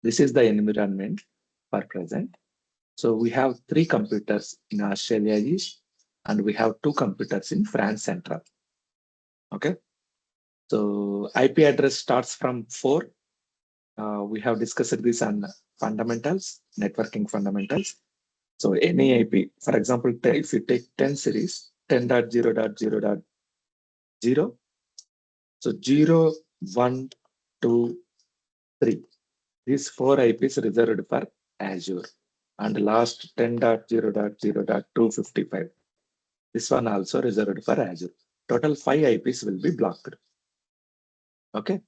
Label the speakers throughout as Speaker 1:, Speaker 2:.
Speaker 1: This is the environment for present. So we have 3 computers in Australia East, and we have 2 computers in France Central. Okay. So IP address starts from 4. We have discussed this on fundamentals, networking fundamentals. So any IP, for example, if you take 10 series, 10.0.0.0, so 0, 1, 2, 3. These 4 IPs reserved for Azure. And last 10.0.0.255. This one also reserved for Azure. Total 5 IPs will be blocked. Okay.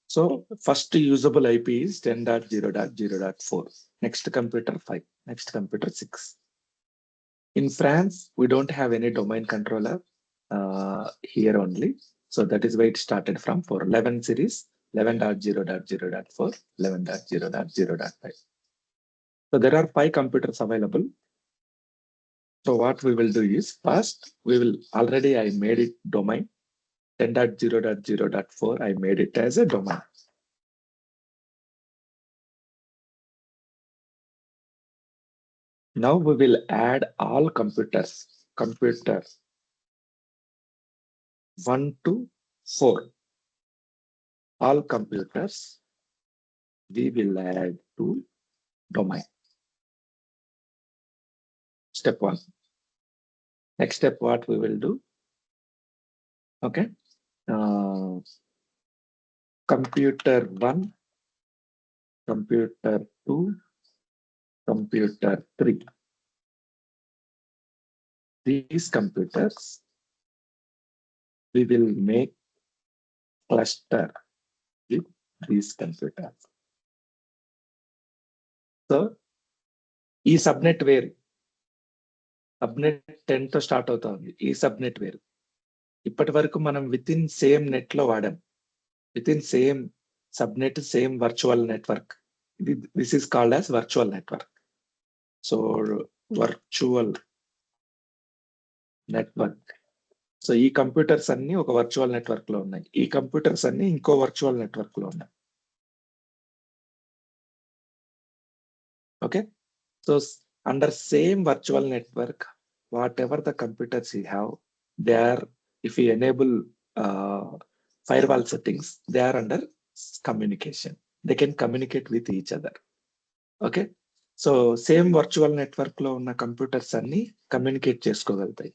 Speaker 1: So first usable IP is 10.0.0.4. Next computer 5. Next computer 6. In France, we don't have any domain controller here only. So that is why it started from 411 series, 11.0.0.4, 11.0.0.5. So there are 5 computers available. So what we will do is first, I made it domain 10.0.0.4. I made it as a domain. Now we will add all computers, computer 1 to 4. All computers we will add to domain. Step 1. Next step, what we will do? Okay. Computer 1, computer 2, computer 3. These computers we will make cluster with these computers. So ఈ subnet వేరు, subnet 10 తో start అవుతుంది. ఈ subnet వేరు. ఇప్పటి వరకు మనం with in same net లో వాడాం. With in same subnet, same virtual network. This is called as virtual network. So virtual network. So ఈ కంప్యూటర్స్ అన్ని ఒక వర్చువల్ నెట్వర్క్ లో ఉన్నాయి. ఈ కంప్యూటర్స్ అన్ని ఇంకో వర్చువల్ నెట్వర్క్ లో ఉన్నాయి. Okay. So under same virtual network, whatever the computers you have, they are, if you enable firewall settings, they are under communication. They can communicate with each other. Okay. So same virtual network lo unna computers anni communicate cheskogaltayi.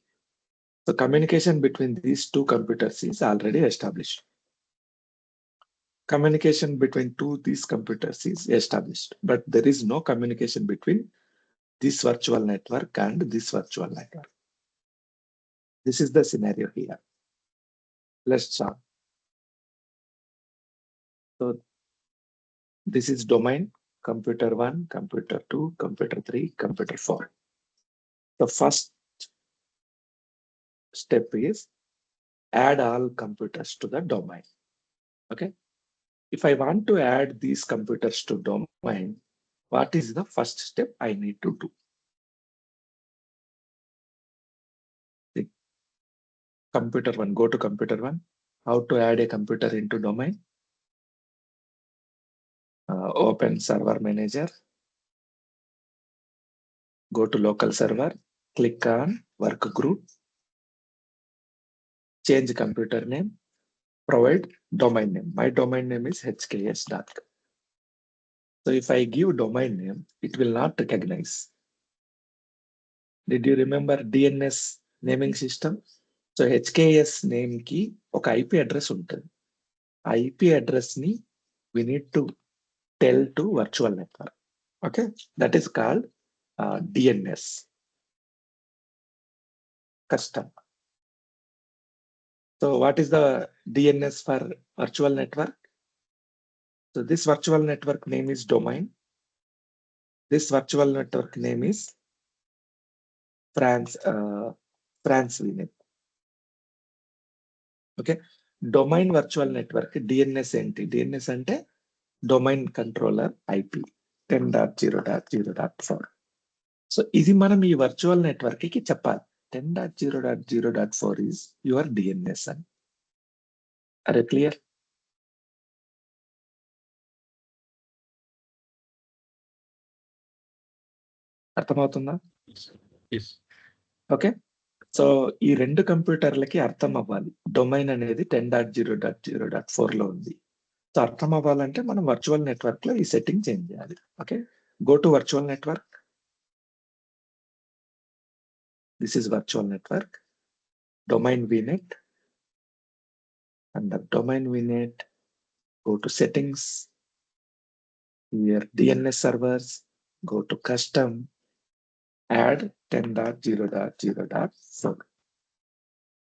Speaker 1: So communication between these 2 computers is already established. Communication between these computers is established, but there is no communication between this virtual network and this virtual network. This is the scenario here. Let's start. So this is domain, computer 1, computer 2, computer 3, computer 4. The first step is add all computers to the domain. Okay. If I want to add these computers to domain, what is the first step I need to do? The computer 1, go to computer 1. How to add a computer into domain? Open server manager. Go to local server, click on work group, change computer name, provide domain name. My domain name is hks.com. So if I give domain name, it will not recognize. Did you remember DNS naming system? So HKS name ki oka IP address ఉంటుంది. ఆ IP address ni we need to tell to virtual network. Okay, that is called DNS. Custom. So what is the DNS for virtual network? So this virtual network name is domain. This virtual network name is France VNet. Okay. Domain virtual network DNS enti. DNS ante domain controller IP 10.0.0.4. So ఇది మనం ఈ virtual network కి చెప్పాలి. 10.0.0.4 is your DNS అని. Are you clear? అర్థమవుతుందా?
Speaker 2: Yes.
Speaker 1: Okay. So ఈ 2 కంప్యూటర్లకి అర్థం అవ్వాలి. డొమైన్ అనేది 10.0.0.4 ఉంది. సో అర్థం అవ్వాలంటే మనం వర్చువల్ నెట్వర్క్‌లో ఈ సెట్టింగ్ చేంజ్ చేయాలి. Okay. Go to virtual network. This is virtual network. Domain VNet. Under domain VNet, go to settings. Here DNS servers, go to custom, add 10.0.0.4.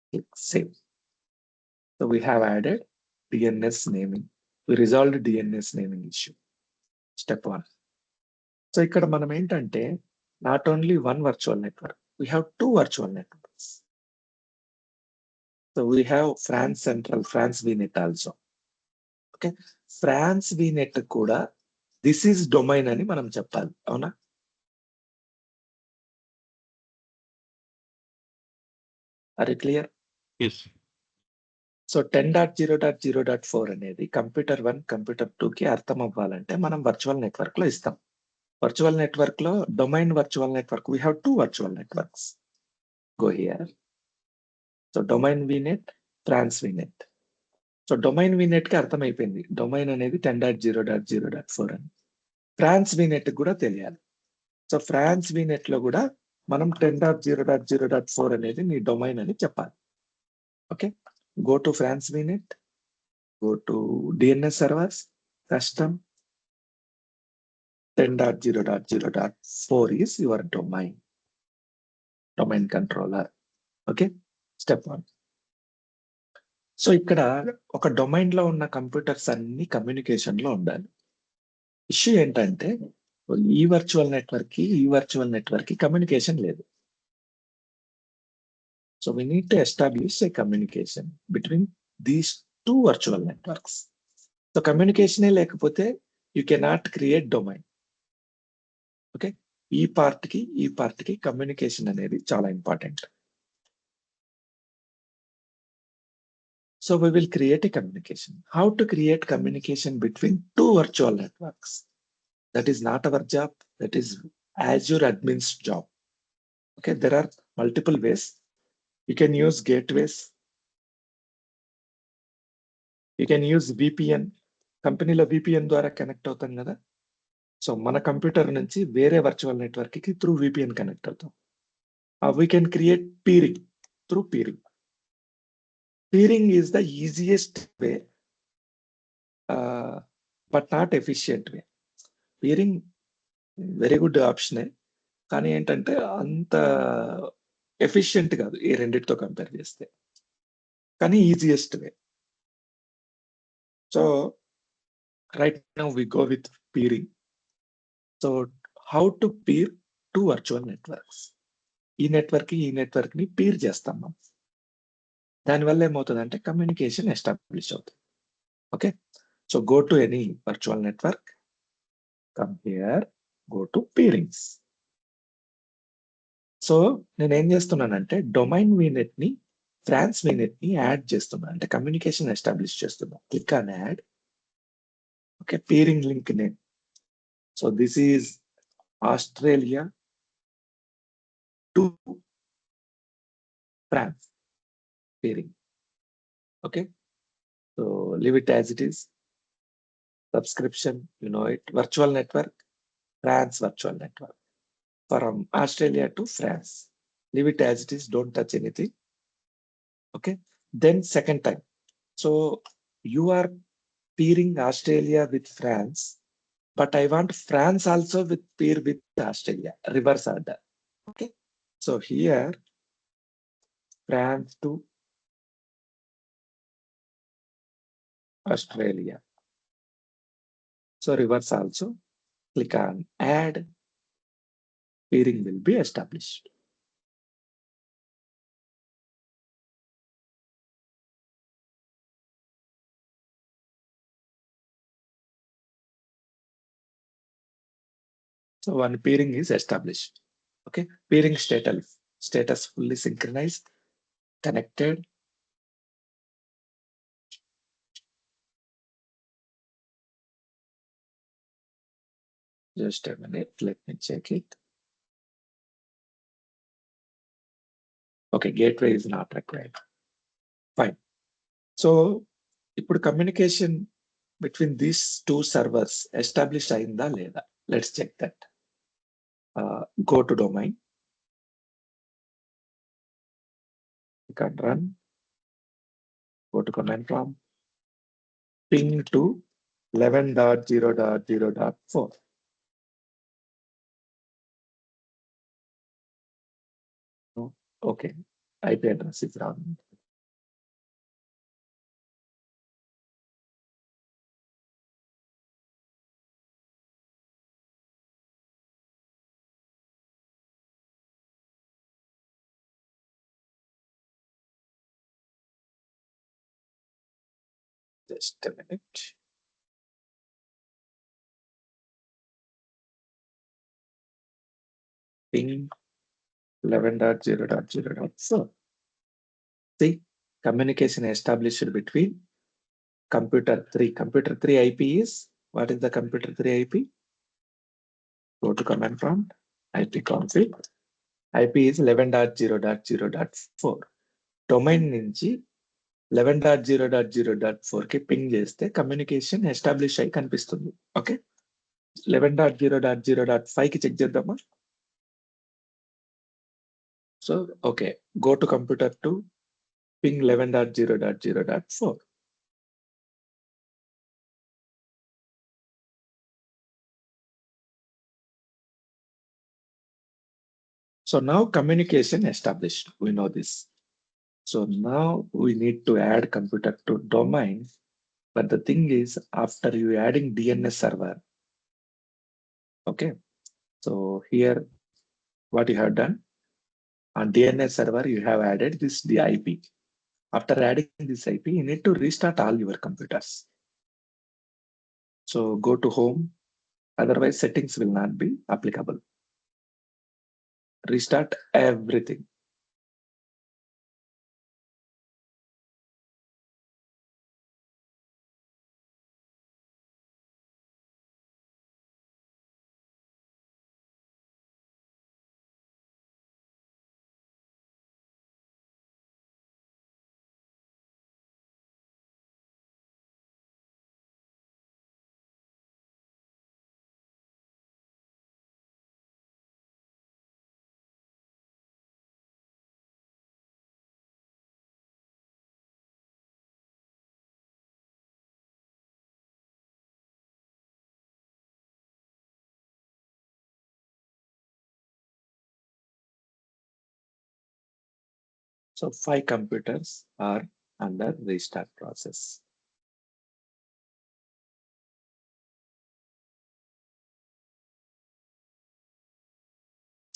Speaker 1: Click save. So we have added DNS naming. We resolved DNS naming issue. Step 1. So ఇక్కడ మనం ఏంటంటే not only one virtual network, we have 2 virtual networks. So we have France Central, France VNet also. Okay. France VNet కూడా this is domain అని మనం చెప్పాలి. అవునా? Are you clear?
Speaker 2: Yes.
Speaker 1: So 10.0.0.4 అనేది computer 1, computer 2కి అర్థం అవ్వాలంటే మనం వర్చువల్ నెట్వర్క్ లో ఇస్తాం. వర్చువల్ నెట్వర్క్ లో domain virtual network we have 2 virtual networks. Go here. So domain VNet, France VNet. So domain VNet కి అర్థం అయిపోయింది. డొమైన్ అనేది 10.0.0.4 అని. ఫ్రాన్స్ VNet కూడా తెలియాలి. సో ఫ్రాన్స్ VNet లో కూడా మనం 10.0.0.4 అనేది నీ డొమైన్ అని చెప్పాలి. Okay. Go to France VNet, go to DNS servers, custom, 10.0.0.4 is your domain controller. Okay, step 1. So ఇక్కడ ఒక డొమైన్ లో ఉన్న కంప్యూటర్స్ అన్ని కమ్యూనికేషన్ లో ఉండాలి. ఇష్యూ ఏంటంటే ఈ వర్చువల్ నెట్వర్క్ కి కమ్యూనికేషన్ లేదు. So we need to establish a communication between these 2 virtual networks. So కమ్యూనికేషనే లేకపోతే you cannot create domain. Okay. ఈ పార్ట్ కి కమ్యూనికేషన్ అనేది చాలా important. So we will create a communication. How to create communication between 2 virtual networks? That is not our job. That is Azure admin's job. Okay, there are multiple ways. You can use gateways. You can use VPN. కంపెనీలో VPN ద్వారా connect అవుతాం కదా. So మన computer నుంచి వేరే virtual network కి through VPN connect అవుతాం. We can create peering through peering. Peering is the easiest way, but not efficient way. Peering very good ఆప్షనే, కానీ ఏంటంటే అంత ఎఫిషియెంట్ కాదు ఈ రెండిటితో కంపేర్ చేస్తే, కానీ easiest way. So right now we go with peering. So how to peer 2 virtual networks. ఈ network ని పీర్ చేస్తాం మనం. దానివల్ల ఏమవుతుందంటే కమ్యూనికేషన్ ఎస్టాబ్లిష్ అవుతుంది. Okay. So go to any virtual network, come here, go to peerings. So నేను ఏం చేస్తున్నానంటే డొమైన్ VNet ని ఫ్రాన్స్ VNet ని యాడ్ చేస్తున్నా, అంటే కమ్యూనికేషన్ ఎస్టాబ్లిష్ చేస్తున్నా. Click on add. Okay. Peering link name. So this is Australia to France peering. Okay. So leave it as it is. Subscription, you know it. Virtual network, France virtual network. From Australia to France. Leave it as it is, don't touch anything. Okay. Then second time. So you are peering Australia with France, but I want France also with peer with Australia, reverse order. Okay. So here, France to Australia. So reverse also. Click on add. Peering will be established. So one peering is established. Okay. Peering status fully synchronized, connected. Just a minute, let me check it. Okay, gateway is not required. Fine. So ఇప్పుడు communication between these two servers established అయిందా లేదా? Let's check that. Go to domain. You can run. Go to command prompt. Ping to 11.0.0.4. Okay, IP address is wrong. Just a minute. Ping 11.0.0.4. See, communication established between computer 3. Computer 3 IP is, what is the computer 3 IP? Go to command prompt, ipconfig. IP is 11.0.0.4. Domain నుంచి 11.0.0.4 కి ping చేస్తే communication establish అయి కనిపిస్తుంది. Okay, 11.0.0.5 కి check చేద్దామా? So okay, go to computer to ping 11.0.0.4. So now communication established. We know this. So now we need to add computer to domain. But the thing is, after you adding DNS server, okay. So here, what you have done on DNS server, you have added this the IP. After adding this IP, you need to restart all your computers. So go to home. Otherwise, settings will not be applicable. Restart everything. So 5 computers are under restart process.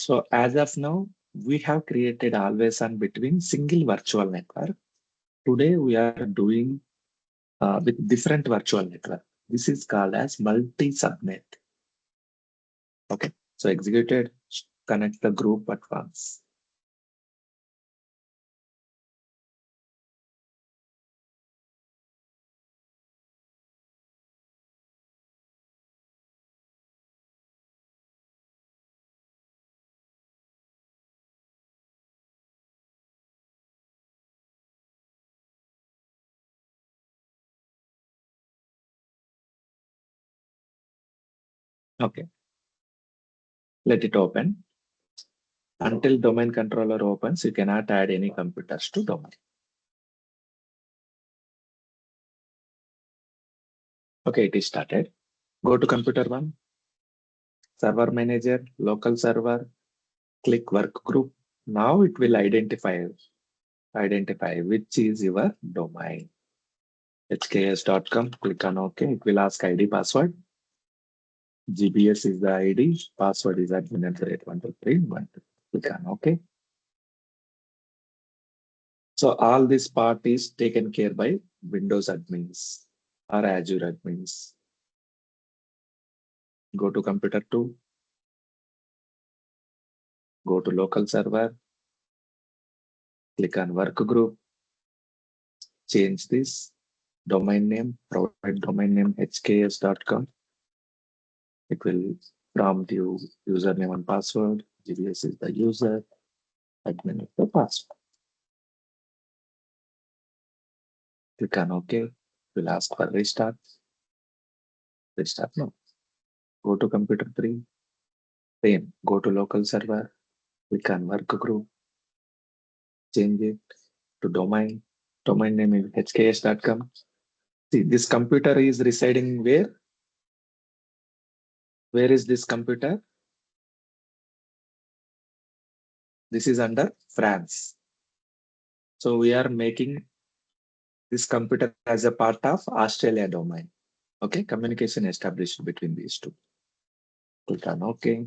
Speaker 1: So as of now, we have created always on between single virtual network. Today we are doing with different virtual network. This is called as multi-subnet. Okay, so executed, connect the group at once. Okay, let it open. Until domain controller opens, you cannot add any computers to domain. Okay, it is started. Go to computer 1, server manager, local server, click work group. Now it will identify which is your domain. hks.com, click on OK. It will ask ID password. GBS is the ID, password is admin@123.1. Click on OK. So all this part is taken care by Windows admins or Azure admins. Go to computer 2, go to local server, click on work group, change this domain name, provide domain name hks.com. It will prompt you username and password. GBS is the user, admin is the password. Click on OK. We'll ask for restart. Restart no. Go to computer 3. Same. Go to local server. Click on work group. Change it to domain. Domain name is hks.com. See, this computer is residing where? Where is this computer? This is under France. So we are making this computer as a part of Australia domain. Okay, communication established between these two. Click on OK.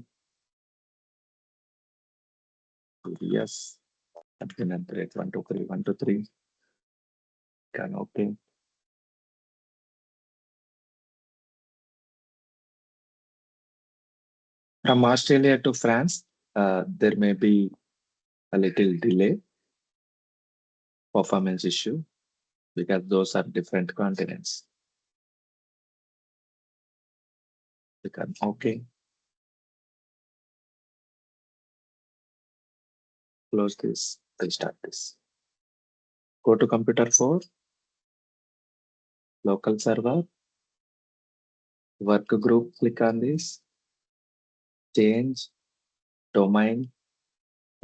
Speaker 1: Yes. Admin at 123.123. Click on OK. From Australia to France, there may be a little delay, performance issue, because those are different continents. Click on OK. Close this, restart this. Go to computer 4, local server, work group, click on this, change domain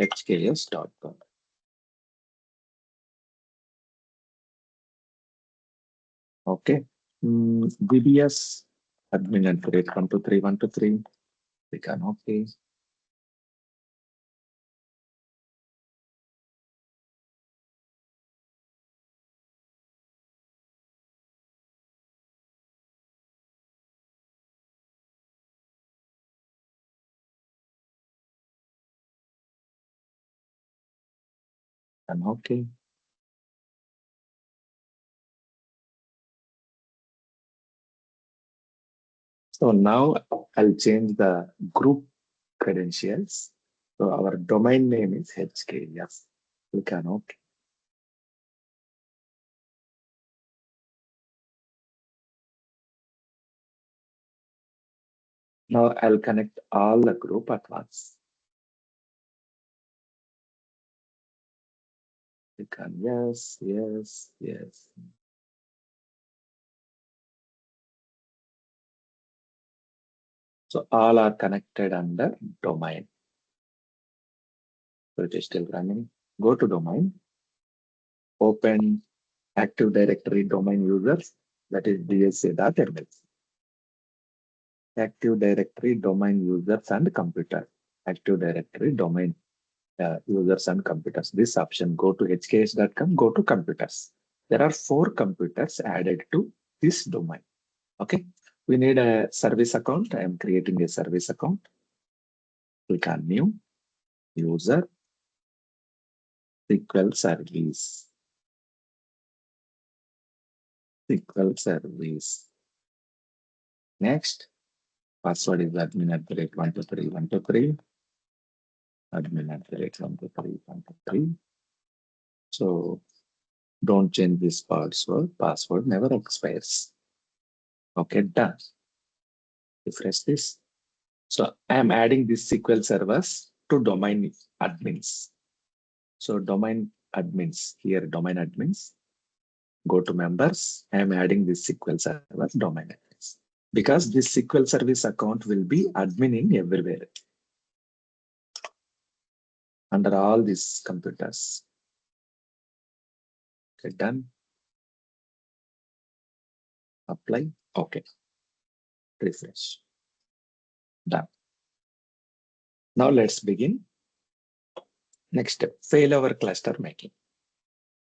Speaker 1: hks.com. Okay. DBS admin at rate 123.123. Click on OK. And OK. So now I'll change the group credentials. So our domain name is HKS. Click on OK. Now I'll connect all the group at once. Click on yes, yes, yes. So all are connected under domain. So it is still running. Go to domain. Open Active Directory domain users. That is dsa.ml. Active Directory domain users and computer. Active Directory domain users and computers. This option, go to hks.com, go to computers. There are 4 computers added to this domain. Okay. We need a service account. I am creating a service account. Click on new, user, SQL service. SQL service. Next, password is admin@123.123. Admin@123.123. So don't change this password. Password never expires. Okay, done. Refresh this. So I am adding this SQL servers to domain admins. So domain admins, here domain admins, go to members. I am adding this SQL server domain admins because this SQL service account will be admining everywhere under all these computers. Okay, done. Apply. Okay. Refresh. Done. Now let's begin. Next step, failover cluster making.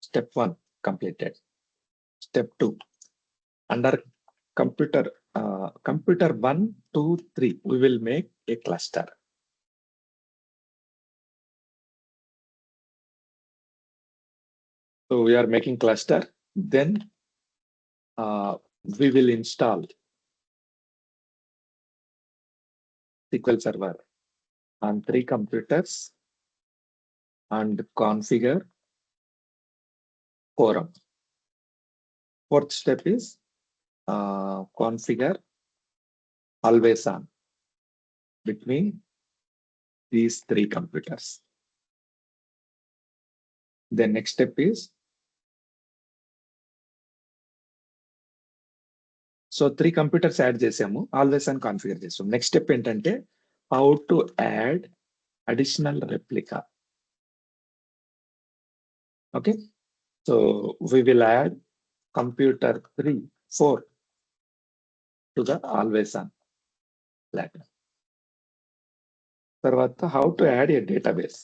Speaker 1: Step 1 completed. Step 2, under computer 1, 2, 3, we will make a cluster. So we are making cluster. Then we will install SQL Server on 3 computers and configure quorum. 4th step is configure always on between these 3 computers. The next step is so 3 computers add చేసాము, always అని configure చేసాము. Next step ఏంటంటే how to add additional replica. Okay, so we will add computer 3, 4 to the always on ladder. తర్వాత how to add a database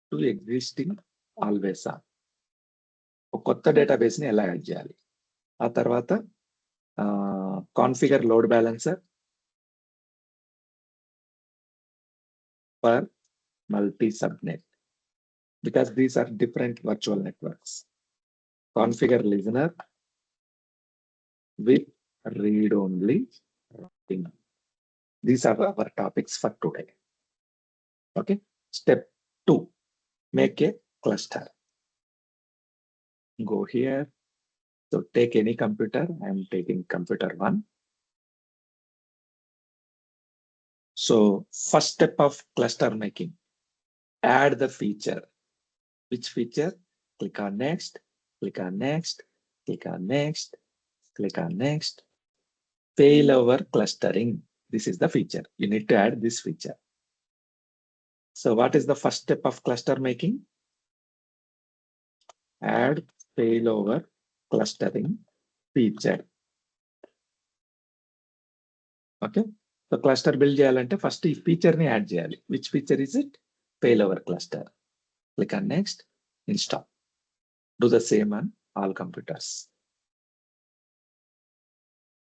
Speaker 1: to existing always on. ఒక కొత్త database ని ఎలా add చేయాలి. ఆ తర్వాత configure load balancer for multi subnet because these are different virtual networks. Configure listener with read only routing. These are our topics for today. Okay, step 2, make a cluster. Go here, so take any computer. I am taking computer 1. So first step of cluster making, add the feature. Which feature? Click on next, click on next, click on next, click on next. Failover clustering. This is the feature. You need to add this feature. So what is the first step of cluster making? Add failover clustering feature. Okay. So cluster build చేయాలంటే first ఈ feature ని add చేయాలి. Which feature is it? Failover cluster. Click on next, install. Do the same on all computers.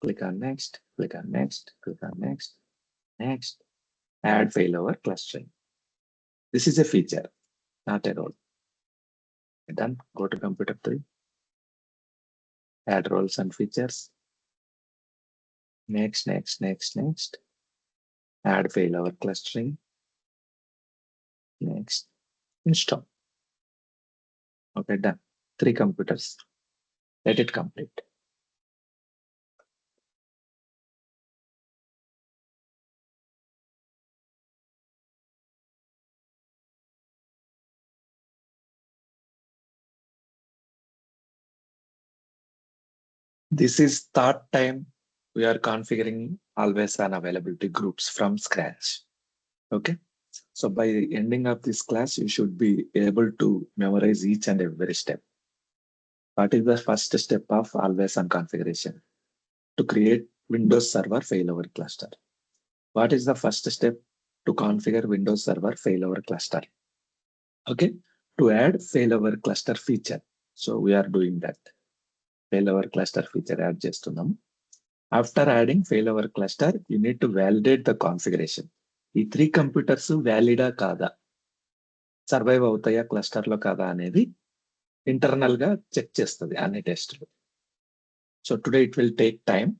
Speaker 1: Click on next, click on next, click on next, next. Add failover clustering. This is a feature, not a role. Done. Go to computer 3. Add roles and features. Next, next, next, next. Add failover clustering. Next, install. Okay, done. 3 computers. Let it complete. This is third time we are configuring always on availability groups from scratch. Okay, so by the ending of this class, you should be able to memorize each and every step. What is the first step of always on configuration? To create Windows Server failover cluster. What is the first step to configure Windows Server failover cluster? Okay, to add failover cluster feature. So we are doing that. Failover cluster feature add చేస్తున్నాం. After adding failover cluster, you need to validate the configuration. ఈ 3 computers వ్యాలిడా కాదా, survive అవుతాయా cluster లో కాదా అనేది internal గా check చేస్తుంది అన్ని టెస్టులు. So today it will take time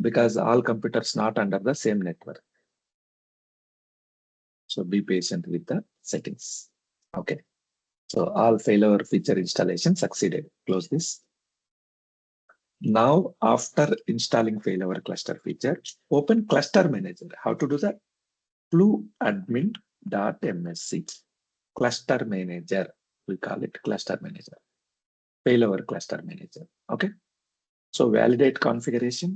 Speaker 1: because all computers not under the same network. So be patient with the settings. Okay, so all failover feature installation succeeded. Close this. Now after installing failover cluster feature, open cluster manager. How to do that? fluadmin.msc cluster manager, we call it cluster manager, failover cluster manager. Okay, so validate configuration.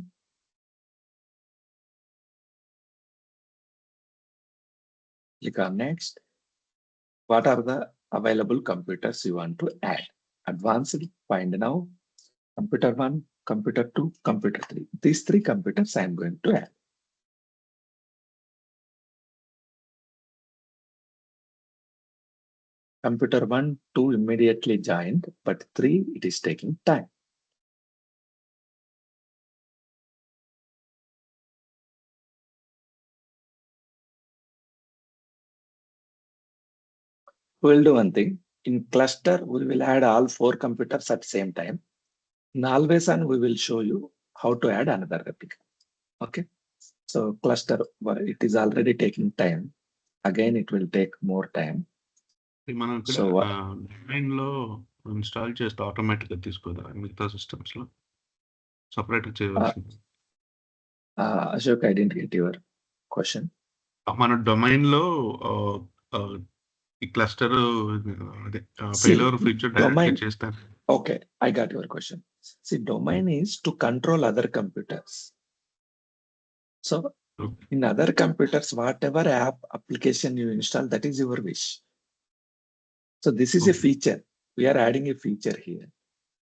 Speaker 1: Click on next. What are the available computers you want to add? Advanced, find now, computer 1, computer 2, computer 3. These 3 computers I am going to add. Computer 1, 2 immediately joined, but 3 it is taking time. We'll do one thing. In cluster, we will add all 4 computers at the same time. In always on, we will show you how to add another replica. Okay. So cluster, it is already taking time. Again, it will take more time.
Speaker 2: మనం
Speaker 1: So what?
Speaker 2: Domain లో install చేస్తే automatic గా తీసుకోదా మిగతా systems లో separate చేయవలసింది?
Speaker 1: Ashok, I didn't get your question.
Speaker 2: మన domain లో ఈ క్లస్టర్ అదే ఫెయిల్యూర్ ఫీచర్ డైరెక్ట్ చేస్తారు.
Speaker 1: Okay, I got your question. See, domain is to control other computers. So
Speaker 2: Okay.
Speaker 1: in other computers, whatever app application you install, that is your wish. So this is a
Speaker 2: Okay.
Speaker 1: feature. We are adding a feature here.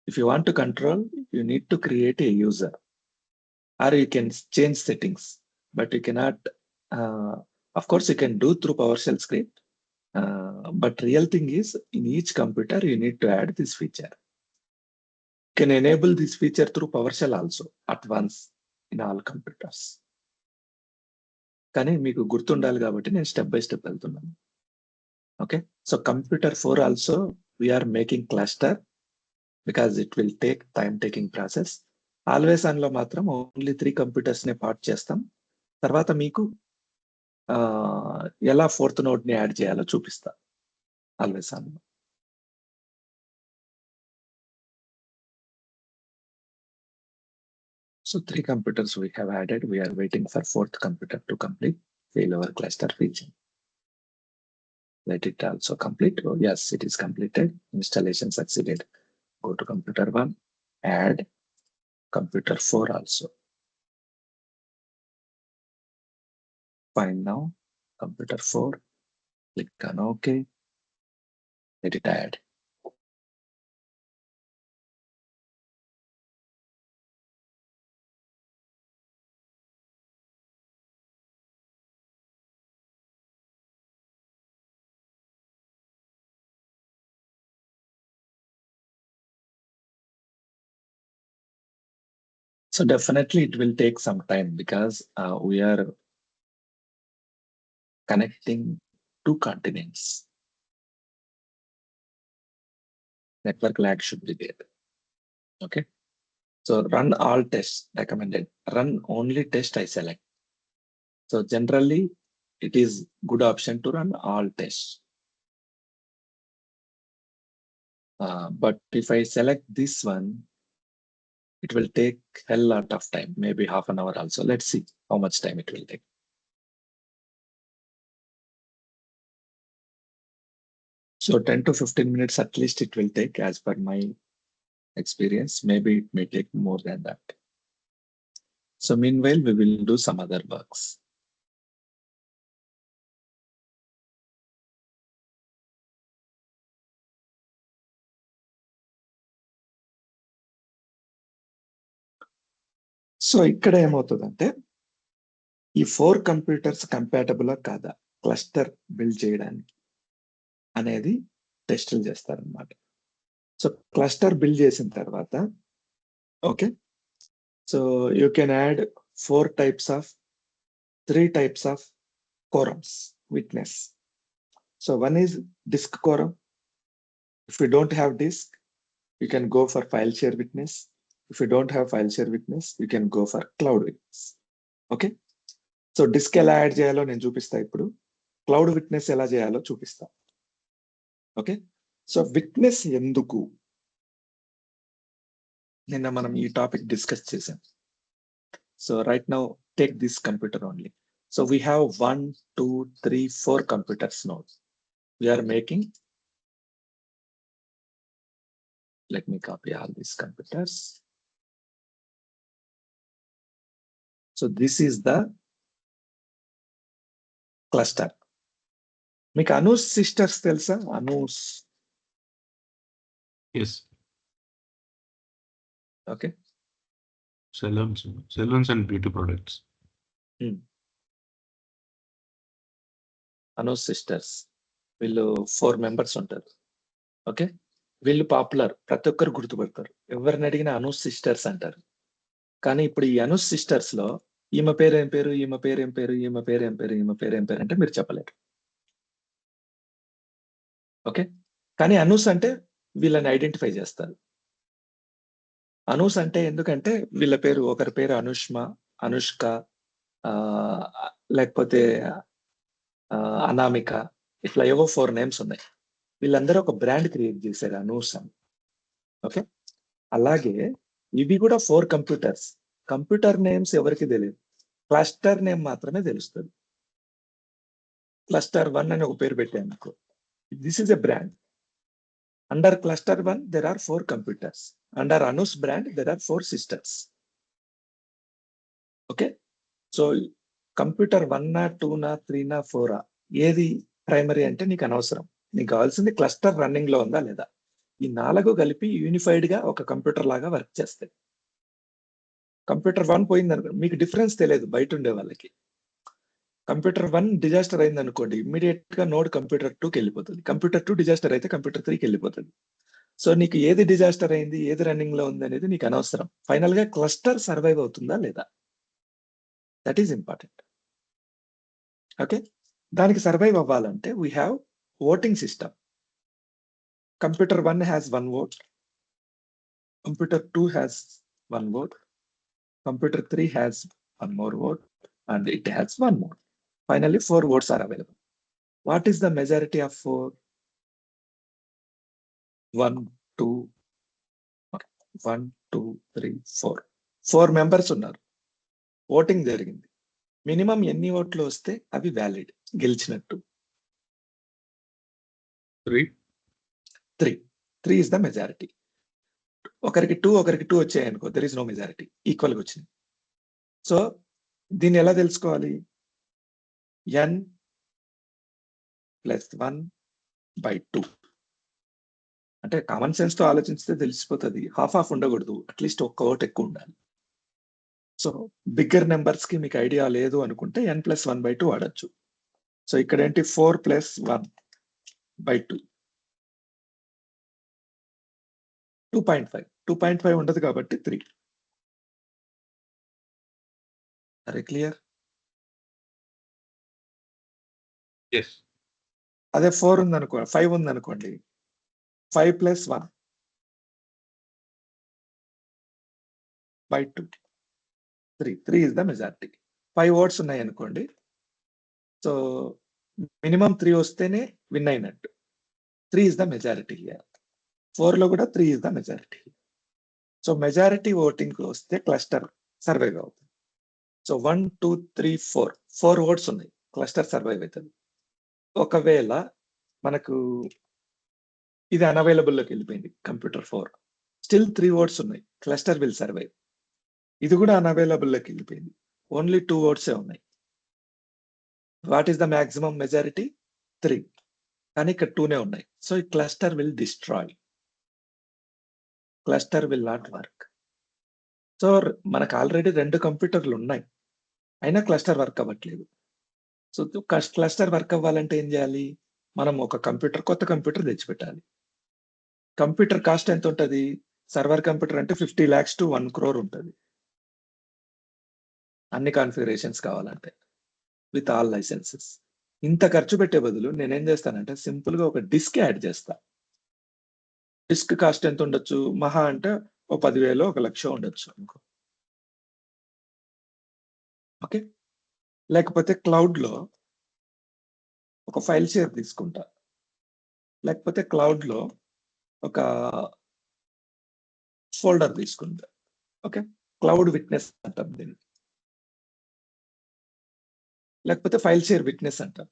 Speaker 1: If you want to control, you need to create a user, or you can change settings, but you cannot. Of course, you can do through PowerShell script. But real thing is, in each computer, you need to add this feature. You can enable this feature through PowerShell also at once in all computers. కానీ మీకు గుర్తుండాలి కాబట్టి నేను step by step వెళ్తున్నాను. Okay, so computer 4 also we're making cluster because it will take time taking process. Always on లో మాత్రం only 3 computers నే part చేస్తాం. తర్వాత మీకు ఎలా 4th నోడ్ ని యాడ్ చేయాలో చూపిస్తా ఆల్వేస్ ఆన్ లో. So 3 computers we have added. We are waiting for 4th computer to complete failover cluster feature. Let it also complete. Oh, yes, it is completed. Installation succeeded. Go to computer 1, add computer 4 also. Find now computer 4. Click on OK. Let it add. So definitely it will take some time because we are connecting 2 continents. Network lag should be there. Okay. So run all tests recommended. Run only test I select. So generally it is good option to run all tests. But if I select this one, it will take hell lot of time, maybe half an hour also. Let's see how much time it will take. So 10 to 15 minutes at least it will take as per my experience. Maybe it may take more than that. So meanwhile, we will do some other works. So ఇక్కడ ఏమవుతుందంటే ఈ 4 computers compatible కాదా cluster build చేయడానికి అనేది టెస్టులు చేస్తారనమాట. So cluster build చేసిన తర్వాత okay, so you can add 3 types of quorums witness. So one is disk quorum. If you don't have disk, you can go for file share witness. If you don't have file share witness, you can go for cloud witness. Okay. So disk ఎలా add చేయాలో నేను చూపిస్తా, ఇప్పుడు cloud witness ఎలా చేయాలో చూపిస్తా. Okay, so witness ఎందుకు నిన్న మనం ఈ టాపిక్ డిస్కస్ చేసాం. So right now take this computer only. So we have 1, 2, 3, 4 computers node. We are making, let me copy all these computers. So this is the cluster. మీకు Anu's sisters తెలుసా? Anu's.
Speaker 2: Yes.
Speaker 1: Okay.
Speaker 2: Salons and beauty products.
Speaker 1: Anu's sisters వీళ్ళు 4 members ఉంటారు. Okay, వీళ్ళు popular, ప్రతి ఒక్కరు గుర్తుపడతారు. ఎవరిని అడిగినా అనూస్ సిస్టర్స్ అంటారు. కానీ ఇప్పుడు ఈ అనూస్ సిస్టర్స్ లో ఈమె పేరు ఏం పేరు, ఈమె పేరు ఏం పేరు, ఈమె పేరు ఏం పేరు, ఈమె పేరు ఏం పేరు అంటే మీరు చెప్పలేరు. ఓకే, కానీ అనూస్ అంటే వీళ్ళని ఐడెంటిఫై చేస్తారు. అనూస్ అంటే ఎందుకంటే వీళ్ళ పేరు, ఒకరి పేరు అనుష్మ, అనుష్క, లేకపోతే అనామిక, ఇట్లా ఏవో 4 names ఉన్నాయి. వీళ్ళందరూ ఒక బ్రాండ్ క్రియేట్ చేశారు అనూస్ అని. ఓకే, అలాగే ఇవి కూడా 4 కంప్యూటర్స్. కంప్యూటర్ నేమ్స్ ఎవరికి తెలియదు, క్లస్టర్ నేమ్ మాత్రమే తెలుస్తుంది. క్లస్టర్ 1 అని ఒక పేరు పెట్టాను. This is a brand. Under cluster 1, there are 4 computers. Under Anu's brand, there are 4 systems. Okay. So computer 1 2 3 4 ఏది ప్రైమరీ అంటే నీకు అనవసరం. నీకు కావాల్సింది క్లస్టర్ రన్నింగ్ లో ఉందా లేదా. ఈ 4 కలిపి యూనిఫైడ్ గా ఒక కంప్యూటర్ లాగా వర్క్ చేస్తాయి. కంప్యూటర్ 1 పోయింది అనుకోండి, మీకు డిఫరెన్స్ తెలియదు బయట ఉండే వాళ్ళకి. కంప్యూటర్ 1 డిజాస్టర్ అయింది అనుకోండి, ఇమ్మీడియట్ గా నోడ్ కంప్యూటర్ 2కి వెళ్ళిపోతుంది. కంప్యూటర్ 2 డిజాస్టర్ అయితే కంప్యూటర్ 3కి వెళ్ళిపోతుంది. సో నీకు ఏది డిజాస్టర్ అయింది, ఏది రన్నింగ్ లో ఉంది అనేది నీకు అనవసరం. ఫైనల్ గా క్లస్టర్ సర్వైవ్ అవుతుందా లేదా, దట్ ఈస్ ఇంపార్టెంట్. ఓకే. దానికి సర్వైవ్ అవ్వాలంటే we have voting system. Computer 1 has 1 vote, computer 2 has 1 vote, computer 3 has 1 more vote, and it has 1 more. Finally, 4 votes are available. What is the majority of 4? 1 2 1 2 3 4. 4 members ఉన్నారు. Voting జరిగింది. Minimum ఎన్ని ఓట్లు వస్తే అవి valid, గెలిచినట్టు. 3 is the majority. ఒకరికి 2 ఒకరికి 2 వచ్చాయి అనుకో, దెర్ ఇస్ నో మెజారిటీ, ఈక్వల్గా వచ్చింది. సో దీన్ని ఎలా తెలుసుకోవాలి? n + 1/2 అంటే కామన్ సెన్స్ తో ఆలోచిస్తే తెలిసిపోతుంది. హాఫ్ ఉండకూడదు, అట్లీస్ట్ ఒక్క ఓట్ ఎక్కువ ఉండాలి. సో బిగ్గర్ నెంబర్స్ కి మీకు ఐడియా లేదు అనుకుంటే n + 1/2 వాడచ్చు. సో ఇక్కడ ఏంటి 4 + 1/2 2.5. 2.5 ఉండదు కాబట్టి 3. అరే క్లియర్? అదే 4 ఉందనుకో, 5 ఉందనుకోండి, 5 + 1/2 3 is the majority. 5 votes ఉన్నాయి అనుకోండి, సో మినిమం 3 వస్తేనే విన్ అయినట్టు. 3 is the majority here. 4 లో కూడా 3 is the majority. So majority voting వస్తే క్లస్టర్ సర్వైవ్ అవుతుంది. సో 1 2 3 4 ఓట్స్ ఉన్నాయి, క్లస్టర్ సర్వైవ్ అవుతుంది. ఒకవేళ మనకు ఇది అన్అవైలబుల్ లోకి వెళ్ళిపోయింది, కంప్యూటర్ 4, స్టిల్ 3 ఓట్స్ ఉన్నాయి, క్లస్టర్ విల్ సర్వైవ్. ఇది కూడా అన్అవైలబుల్ లోకి వెళ్ళిపోయింది, ఓన్లీ 2 ఓట్సే ఉన్నాయి. What is the maximum majority? 3, కానీ ఇక్కడ 2నే ఉన్నాయి. సో ఈ cluster will destroy, cluster will not work. So మనకు ఆల్రెడీ 2 కంప్యూటర్లు ఉన్నాయి, అయినా క్లస్టర్ వర్క్ అవ్వట్లేదు. సో క్లస్టర్ వర్క్ అవ్వాలంటే ఏం చేయాలి? మనం ఒక కొత్త కంప్యూటర్ తెచ్చిపెట్టాలి. కంప్యూటర్ కాస్ట్ ఎంత ఉంటుంది? సర్వర్ కంప్యూటర్ అంటే 50 lakhs to 1 crore ఉంటుంది, అన్ని కాన్ఫిగరేషన్స్ కావాలంటే, విత్ ఆల్ లైసెన్సెస్. ఇంత ఖర్చు పెట్టే బదులు నేనేం చేస్తానంటే సింపుల్ గా ఒక డిస్క్ యాడ్ చేస్తా. డిస్క్ కాస్ట్ ఎంత ఉండొచ్చు? మహా అంటే ఓ 10,000 1 లక్ష ఉండొచ్చు అనుకో. ఓకే. లేకపోతే క్లౌడ్ లో ఒక ఫైల్ షేర్ తీసుకుంటా, లేకపోతే క్లౌడ్ లో ఒక ఫోల్డర్ తీసుకుంటా. ఓకే. క్లౌడ్ విట్నెస్ అంటాం దీన్ని, లేకపోతే ఫైల్ షేర్ విట్నెస్ అంటాం.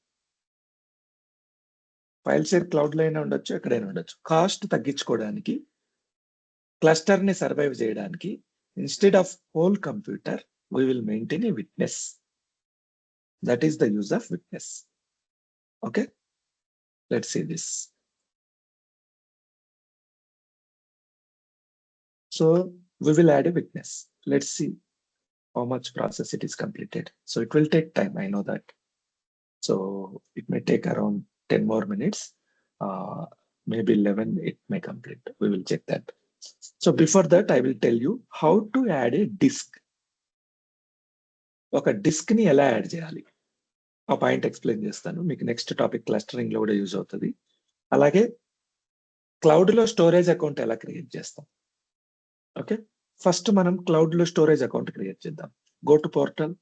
Speaker 1: ఫైల్ షేర్ క్లౌడ్ లో అయినా ఉండొచ్చు, ఎక్కడైనా ఉండొచ్చు. కాస్ట్ తగ్గించుకోవడానికి, క్లస్టర్ ని సర్వైవ్ చేయడానికి, instead of whole computer we will maintain a witness. That is the use of witness. Okay, let's see this. So we will add a witness. Let's see how much process it is completed. So it will take time, I know that. So it may take around 10 more minutes, maybe 11 it may complete. We will check that. So before that I will tell you how to add a disk. ఒక disc ని ఎలా add చేయాలి ఆ point explain చేస్తాను మీకు. Next topic clustering లో కూడా use అవుతుంది. అలాగే క్లౌడ్ లో స్టోరేజ్ అకౌంట్ ఎలా క్రియేట్ చేస్తాం. ఓకే, ఫస్ట్ మనం క్లౌడ్ లో స్టోరేజ్ అకౌంట్ క్రియేట్ చేద్దాం. Go to portal,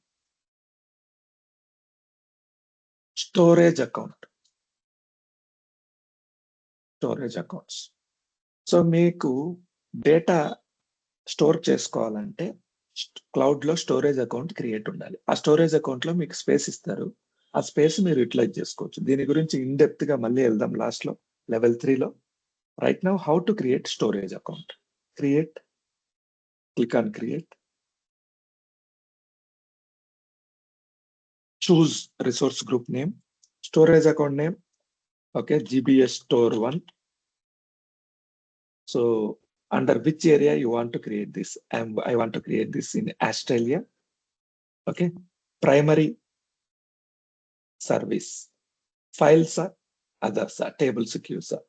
Speaker 1: storage account, storage accounts. So మీకు డేటా స్టోర్ చేసుకోవాలంటే క్లౌడ్ లో స్టోరేజ్ అకౌంట్ క్రియేట్ ఉండాలి. ఆ స్టోరేజ్ అకౌంట్ లో మీకు స్పేస్ ఇస్తారు, ఆ స్పేస్ మీరు యూటిలైజ్ చేసుకోవచ్చు. దీని గురించి ఇన్ డెప్త్ గా మళ్ళీ వెళ్దాం లాస్ట్ లో, లెవెల్ 3 లో. Right now, how to create storage account? Create, click on create. Choose resource group name, storage account name. Okay, GBS store 1. So under which area you want to create this? I want to create this in Australia. Okay, primary service, files are others are tables queues are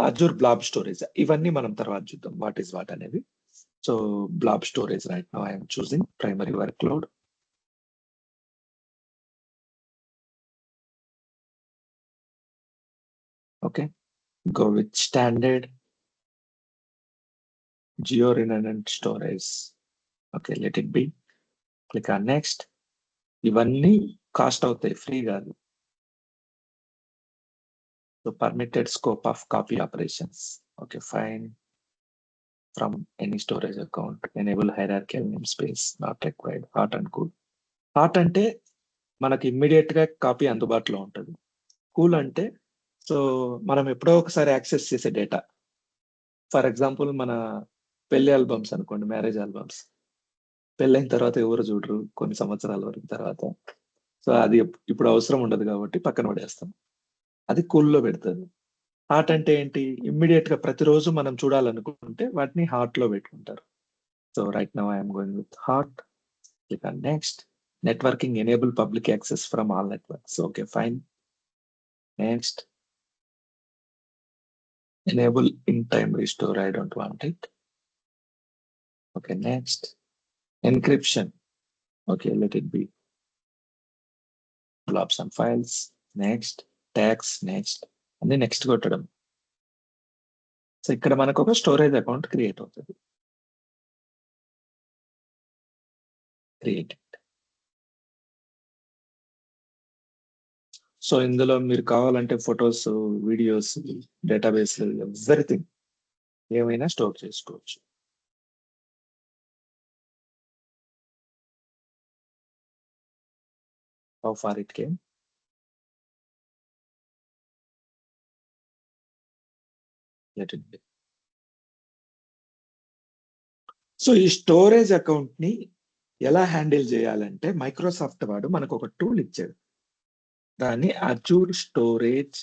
Speaker 1: Azure blob storage. ఇవన్నీ మనం తర్వాత చూద్దాం what is what అనేది. So blob storage right now I am choosing primary workload. Okay, go with standard geo redundant storage. Okay, let it be. Click on next. ఇవన్నీ cost అవుతాయి, free కాదు. So permitted scope of copy operations. Okay, fine. From any storage account, enable hierarchical namespace, not required. Hot and cool. Hot అంటే మనకి immediate గా copy అందుబాటులో ఉంటుంది. Cool అంటే so మనం ఎప్పుడో ఒకసారి యాక్సెస్ చేసే డేటా. ఫర్ ఎగ్జాంపుల్ మన పెళ్లి ఆల్బమ్స్ అనుకోండి, మ్యారేజ్ ఆల్బమ్స్. పెళ్ళైన తర్వాత ఎవరు చూడరు కొన్ని సంవత్సరాల వరకు తర్వాత. సో అది ఇప్పుడు అవసరం ఉండదు కాబట్టి పక్కన పడేస్తాం. అది కూల్లో పెడుతుంది. హాట్ అంటే ఏంటి? ఇమ్మీడియట్ గా ప్రతిరోజు మనం చూడాలనుకుంటే వాటిని హాట్ లో పెట్టుకుంటారు. So right now I'm going with hot. Click on next. Networking enable public access from all networks. Okay, fine. Next. Enable in-time restore. I don't want it. Okay, next. Encryption. Okay, let it be. Blobs and files. Next. Tags. Next. And then next కొట్టడం. So ఇక్కడ మనకు ఒక storage account create అవుతుంది. Create. So ఇందులో మీరు కావాలంటే photos, videos, database, everything ఏమైనా store చేసుకోవచ్చు. How far it came? Let it be. So ఈ స్టోరేజ్ అకౌంట్ ని ఎలా హ్యాండిల్ చేయాలంటే మైక్రోసాఫ్ట్ వాడు మనకు ఒక టూల్ ఇచ్చాడు. దాన్ని అజూర్ స్టోరేజ్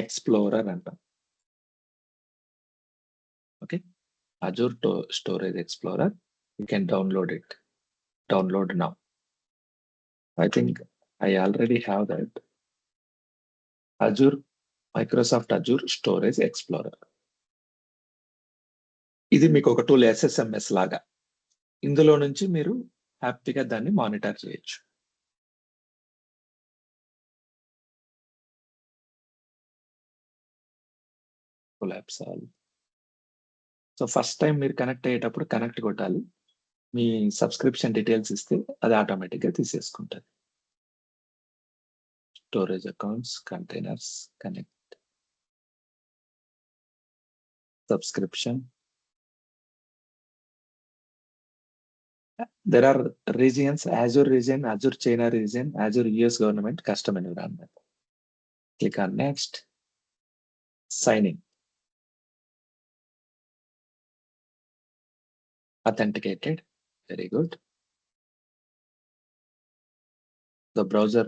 Speaker 1: ఎక్స్ప్లోరర్ అంటాం. Okay, Azure storage explorer. You can download it. Download now. I think I already have that. Azure, Microsoft Azure storage explorer. ఇది మీకు ఒక టూల్, SSMS లాగా. ఇందులో నుంచి మీరు హ్యాపీగా దాన్ని మానిటర్ చేయొచ్చు. సో ఫస్ట్ టైం మీరు కనెక్ట్ అయ్యేటప్పుడు కనెక్ట్ కొట్టాలి. మీ సబ్స్క్రిప్షన్ డీటెయిల్స్ ఇస్తే అది ఆటోమేటిక్ గా తీసేసుకుంటుంది. Storage accounts, containers, connect, subscription. There are regions: Azure region, Azure China region, Azure US government, custom environment. Click on next. Signing. Authenticated. Very good. The browser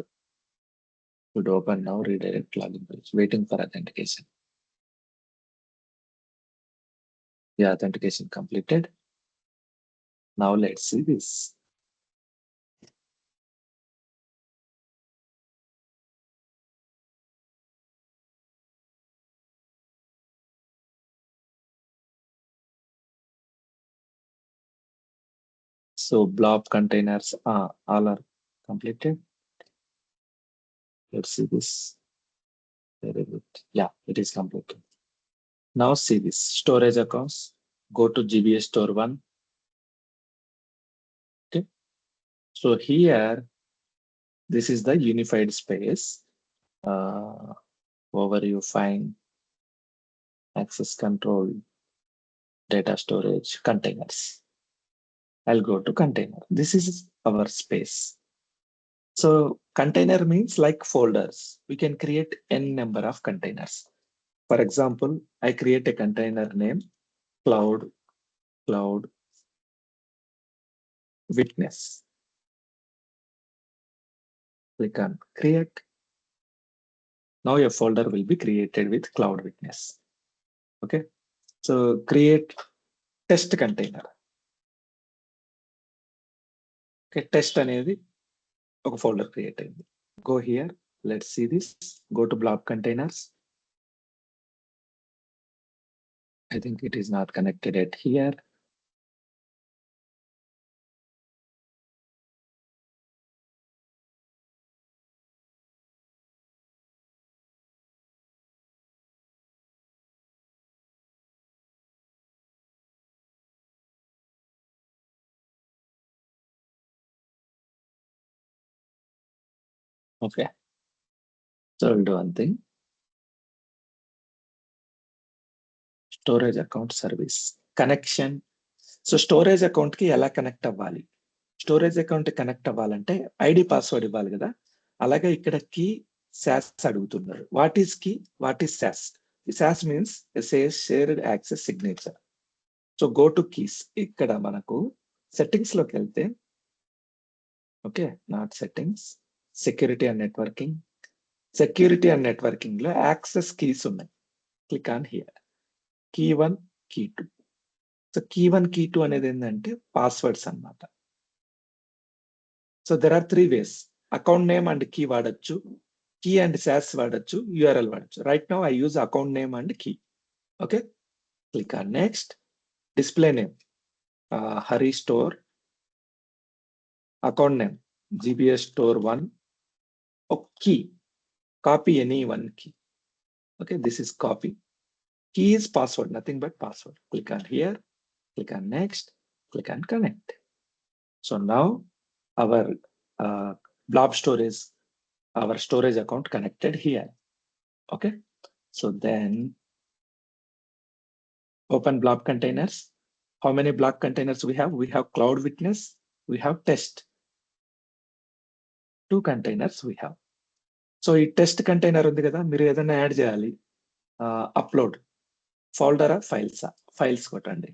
Speaker 1: should open now. Redirect login page. Waiting for authentication. The authentication completed. Now let's see this. So blob containers all are completed. Let's see this. Very good. Yeah, it is completed. Now see this storage accounts. Go to GBS store 1. Okay. So here, this is the unified space. Over you find access control, data storage, containers. I'll go to container. This is our space. So container means like folders. We can create n number of containers. For example, I create a container name cloud witness. Click on create. Now a folder will be created with cloud witness. Okay. So create test container. Okay, test అనేది ఒక folder create అయింది. Go here. Let's see this. Go to blob containers. I think it is not connected at here. Okay. So we'll do one thing. Storage account service connection. So storage account కి ఎలా connect అవ్వాలి? Storage account connect అవ్వాలంటే ID password ఇవ్వాలి కదా. అలాగే ఇక్కడ key SAS అడుగుతున్నారు. What is key, what is SAS? SAS means shared access signature. So go to keys. ఇక్కడ మనకు సెట్టింగ్స్ లోకి వెళ్తే, okay, not settings, security and networking. Security and networking లో యాక్సెస్ కీస్ ఉన్నాయి. Click on here. Key 1, key 2. So key 1, key 2 అనేది ఏంటంటే passwords అన్నమాట. So there are 3 ways. Account name and key వాడచ్చు, కీ అండ్ శాస్ వాడచ్చు, URL వాడచ్చు. Right now I use account name and key. Okay, click on next. Display name Hari store, account name GBS store 1, key copy any one key. Okay, this is copy. Key is password, nothing but password. Click on here, click on next, click on connect. So now our blob storage, our storage account connected here. Okay, so then open blob containers. How many blob containers we have? We have cloud witness, we have test. 2 containers we have. So ఈ test container ఉంది కదా, మీరు ఏదైనా add చేయాలి. Upload ఫోల్డరా ఫైల్సా? Files కొట్టండి.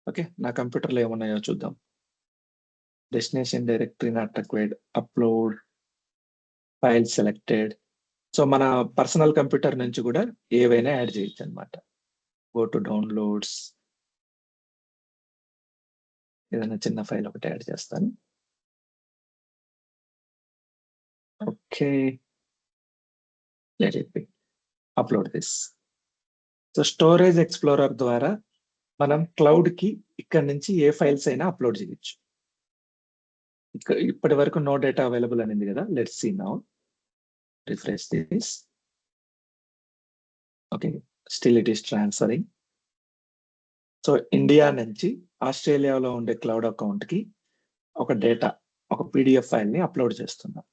Speaker 1: Okay, నా కంప్యూటర్లో ఏమున్నాయో చూద్దాం. Destination directory not required, upload file selected. So మన పర్సనల్ కంప్యూటర్ నుంచి కూడా ఏవైనా యాడ్ చేయొచ్చు అనమాట. గో టు డౌన్లోడ్స్, ఏదైనా చిన్న ఫైల్ ఒకటి యాడ్ చేస్తాను. Okay, let it B. Upload this. So storage explorer ద్వారా మనం క్లౌడ్ కి ఇక్కడ నుంచి ఏ ఫైల్స్ అయినా అప్లోడ్ చేయొచ్చు. ఇప్పటి వరకు నో డేటా అవైలబుల్ అనేది కదా. Let's see now. Refresh this. Okay, still it is transferring. So India నుంచి ఆస్ట్రేలియాలో ఉండే క్లౌడ్ అకౌంట్ కి ఒక డేటా, ఒక పీడిఎఫ్ ఫైల్ ని అప్లోడ్ చేస్తున్నాం.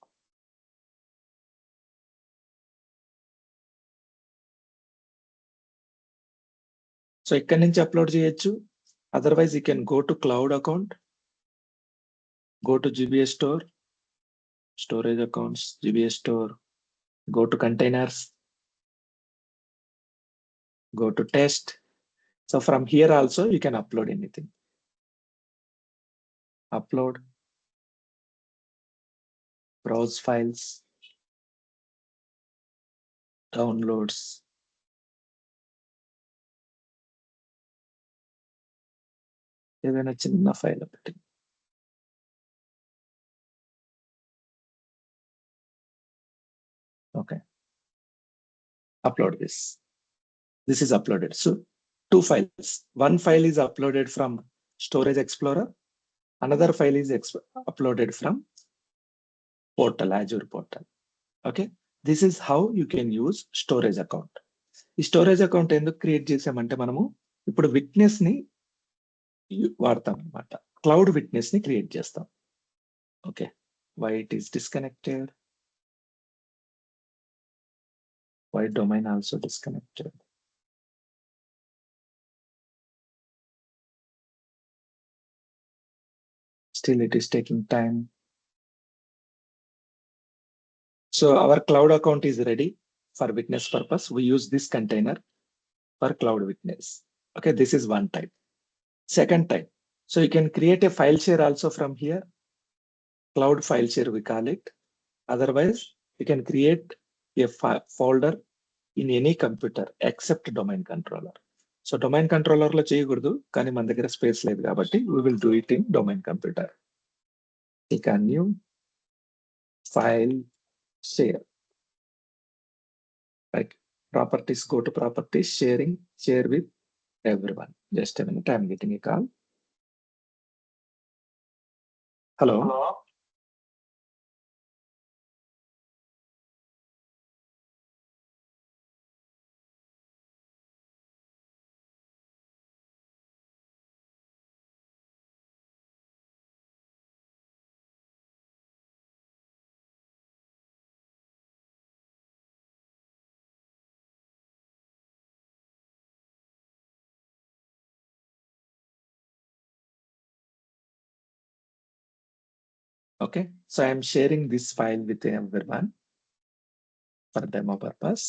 Speaker 1: సో ఇక్కడ నుంచి అప్లోడ్ చేయొచ్చు. Otherwise you can go to cloud account, go to GBS store, storage accounts, GBS store, go to containers, go to test. So from here also you can upload anything. Upload, browse files, downloads. ఏదైనా చిన్న file ఒకటి. Okay, upload this. This is uploaded. So 2 files. One file is uploaded from Storage Explorer. Another file is uploaded from portal, Azure portal. Okay, this is how you can use storage account. ఈ storage account ఎందుకు create చేసామంటే మనము ఇప్పుడు witness ని వాడతాం అనమాట. Cloud witness ని create చేస్తాం. Okay, why it is disconnected, why domain also disconnected. Still it is taking time. So our cloud account is ready. for witness purpose, we use this container for cloud witness. Okay, this is one type. Second type, so you can create a file share also from here. Cloud file share we call it. Otherwise, you can create a folder in any computer except domain controller. So domain controller లో చేయకూడదు, కానీ మన దగ్గర space లేదు కాబట్టి we will do it in domain computer. Click on new file share. Right. Properties, go to properties, sharing, share with everyone. Just a minute, I'm getting a call. Hello. Okay, so I'm sharing this file with everyone for demo purpose.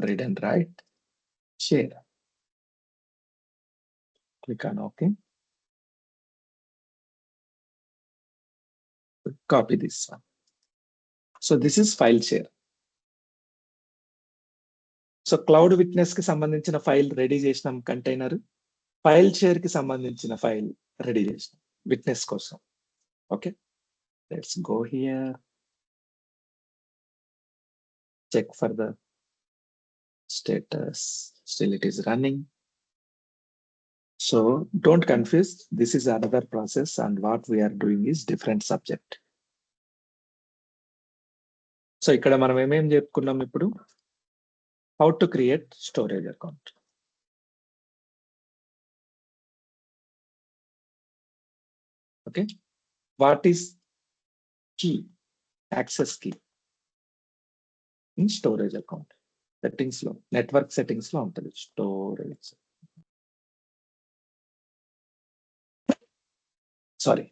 Speaker 1: Read and write, share. Click on OK. Copy this one. So this is file share. సో cloud witness కి సంబంధించిన file ready చేసినాం container. File share కి సంబంధించిన file ready చేసినాం witness కోసం. Okay, let's go here, check for the status, still it is running. So don't confuse, this is another process and what we're doing is different subject. సో ఇక్కడ మనం ఏమేం చెప్పుకున్నాం ఇప్పుడు? How to create storage account. Okay, what is key, access key in storage account. Settings లో, network settings లో ఉంటుంది storage. Sorry,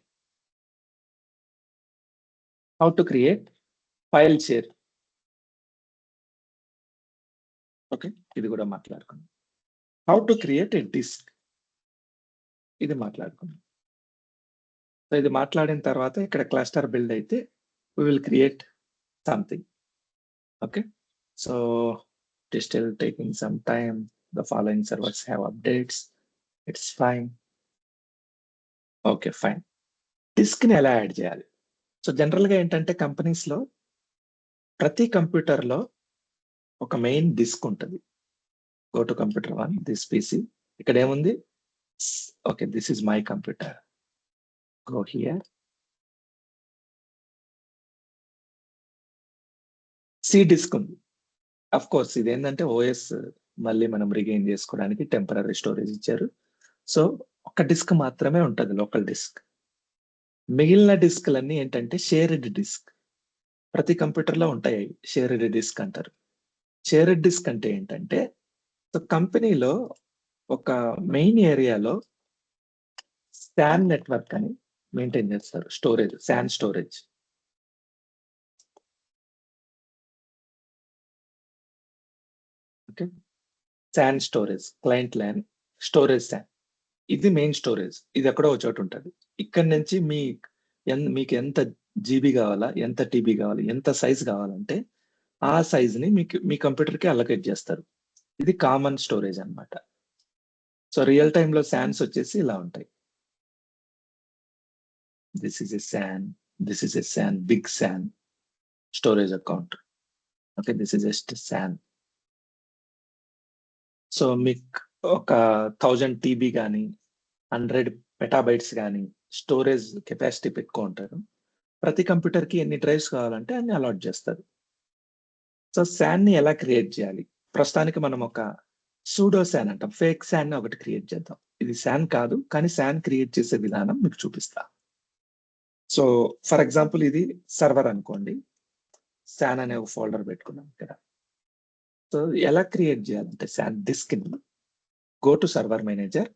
Speaker 1: how to create file share. Okay, ఇది కూడా మాట్లాడుకున్నాం. How to create a disk, ఇది మాట్లాడుకున్నాం. సో ఇది మాట్లాడిన తర్వాత ఇక్కడ క్లస్టర్ బిల్డ్ అయితే we will create something. Okay, so it is still taking some time. The following servers have updates. It's fine. Okay, fine. Disk ని ఎలా యాడ్ చేయాలి? సో జనరల్ గా ఏంటంటే కంపెనీస్ లో ప్రతి కంప్యూటర్ లో ఒక మెయిన్ డిస్క్ ఉంటుంది. Go to computer 1, this PC. ఇక్కడ ఏముంది? Okay, this is my computer. Go here, C disk ఉంది. అఫ్ కోర్స్ ఇది ఏంటంటే ఓఎస్ మళ్ళీ మనం రిగైన్ చేసుకోవడానికి టెంపరరీ స్టోరేజ్ ఇచ్చారు. సో ఒక డిస్క్ మాత్రమే ఉంటుంది, లోకల్ డిస్క్. మిగిలిన డిస్క్లన్నీ ఏంటంటే షేర్డ్ డిస్క్. ప్రతి కంప్యూటర్ లో ఉంటాయి, షేర్డ్ డిస్క్ అంటారు. షేర్డ్ డిస్క్ అంటే ఏంటంటే కంపెనీలో ఒక మెయిన్ ఏరియాలో శాన్ నెట్వర్క్ అని మెయింటైన్ చేస్తారు, storage, SAN storage. Okay, SAN storage, client LAN, storage SAN, ఇది మెయిన్ స్టోరేజ్. ఇది ఎక్కడో ఒక చోటు ఉంటుంది. ఇక్కడ నుంచి మీకు ఎంత జీబీ కావాలా, ఎంత టీబీ కావాలి, ఎంత సైజ్ కావాలంటే ఆ సైజ్ ని మీకు మీ కంప్యూటర్ కి అలొకేట్ చేస్తారు. ఇది కామన్ స్టోరేజ్ అన్నమాట. సో రియల్ టైమ్ లో శాన్స్ వచ్చేసి ఇలా ఉంటాయి. This is a SAN, this is a SAN, big SAN storage account. Okay, this is just SAN. So మీకు ఒక 1000 టీబీ కానీ 100 పెటాబైట్స్ కానీ స్టోరేజ్ కెపాసిటీ పెట్టుకుంటారు. ప్రతి కంప్యూటర్ కి ఎన్ని డ్రైవ్స్ కావాలంటే అన్ని అలాట్ చేస్తారు. సో శాన్ ని ఎలా క్రియేట్ చేయాలి? ప్రస్తుతానికి మనం ఒక సూడో శాన్ అంటాం, ఫేక్ శాన్ ఒకటి క్రియేట్ చేద్దాం. ఇది శాన్ కాదు, కానీ శాన్ క్రియేట్ చేసే విధానం మీకు చూపిస్తా. సో ఫర్ ఎగ్జాంపుల్ ఇది సర్వర్ అనుకోండి, శాన్ అనే ఒక ఫోల్డర్ పెట్టుకున్నాం ఇక్కడ. సో ఎలా క్రియేట్ చేయాలంటే శాన్ డిస్క్ ని go to server manager,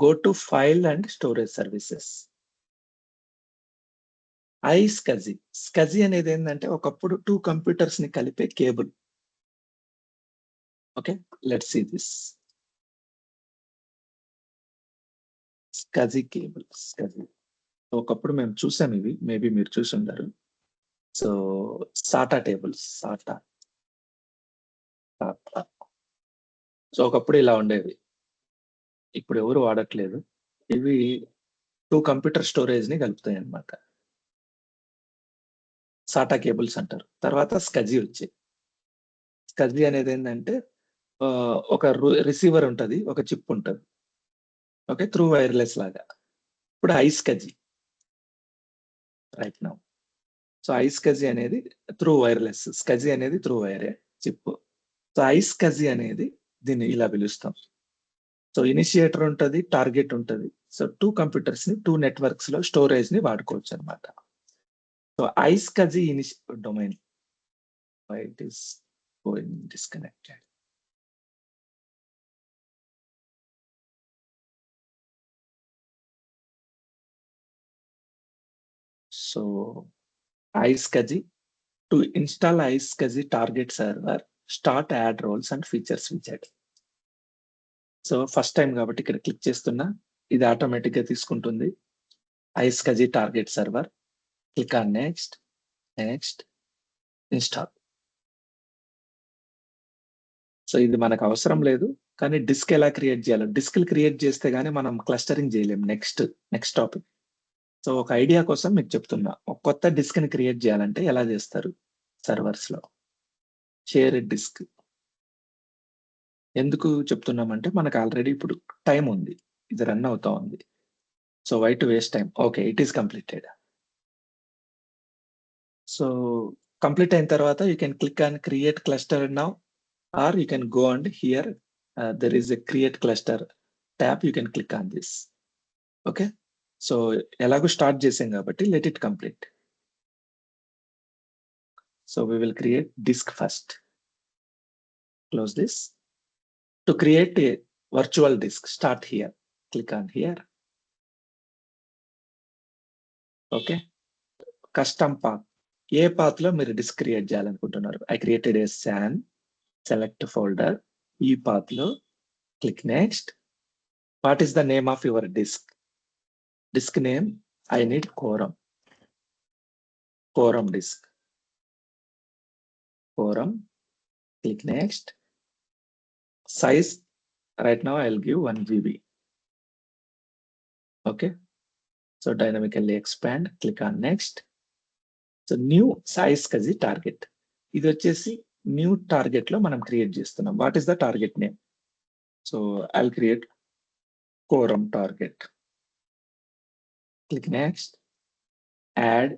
Speaker 1: go to file and storage services. iSCSI. SCSI అనేది ఏంటంటే ఒకప్పుడు 2 కంప్యూటర్స్ ని కలిపే cable. Okay, let's see this. SCSI cable. SCSI ఒకప్పుడు మేము చూసాం ఇవి, మేబీ మీరు చూసి ఉంటారు. So SATA cables, SATA. So ఒకప్పుడు ఇలా ఉండేవి, ఇప్పుడు ఎవరు వాడట్లేదు. ఇవి 2 కంప్యూటర్ స్టోరేజ్ ని కలుపుతాయి అన్నమాట. SATA కేబుల్స్ అంటారు. తర్వాత SCSI వచ్చాయి. SCSI అనేది ఏంటంటే ఒక రిసీవర్ ఉంటది, ఒక చిప్ ఉంటది. ఓకే, త్రూ వైర్లెస్ లాగా. ఇప్పుడు iSCSI right now. So iSCSI అనేది త్రూ వైర్లెస్, SCSI అనేది త్రూ వైరే చిప్. సో iSCSI అనేది దీన్ని ఇలా పిలుస్తాం. సో ఇనిషియేటర్ ఉంటది, టార్గెట్ ఉంటది. సో 2 కంప్యూటర్స్ ని 2 నెట్వర్క్స్ లో స్టోరేజ్ ని వాడుకోవచ్చు అన్నమాట. So iSCSI domain why it is going disconnected. So iSCSI, to install iSCSI target server, start add roles and features widget. So first time కాబట్టి ఇక్కడ click చేస్తున్నా, ఇది ఆటోమేటిక్ గా తీసుకుంటుంది. iSCSI target server, click on next, next, install. So ఇది మనకు అవసరం లేదు, కానీ డిస్క్ ఎలా క్రియేట్ చేయాలో, డిస్క్ క్రియేట్ చేస్తే గానీ మనం క్లస్టరింగ్ చేయలేం. Next topic. సో ఒక ఐడియా కోసం మీకు చెప్తున్నా, ఒక కొత్త డిస్క్ ని క్రియేట్ చేయాలంటే ఎలా చేస్తారు సర్వర్స్ లో. షేర్ డిస్క్ ఎందుకు చెప్తున్నామంటే మనకు ఆల్రెడీ ఇప్పుడు టైం ఉంది, ఇది రన్ అవుతా ఉంది. So why to waste time. Okay, it is completed. So complete అయిన తర్వాత you can click on create cluster now, or you can go and here there is a create cluster tab, you can click on this. Okay, so ఎలాగో start చేసాం కాబట్టి let it complete. So we will create disk first. Close this. To create a virtual disk, start here. Click on here. Okay. Custom path. A path లో మీరు disc create చేయాలనుకుంటున్నారు? I created a SAN. Select folder. ఈ path లో click next. What is the name of your disk? Disk name, I need Quorum. Quorum disk. Quorum. Click next. Size, right now I'll give 1 GB. Okay. So dynamically expand, click on next. So new iSCSI target, ఇది వచ్చేసి new target లో మనం create చేస్తున్నాం. What is the target name? So I'll create quorum target. Click next, add.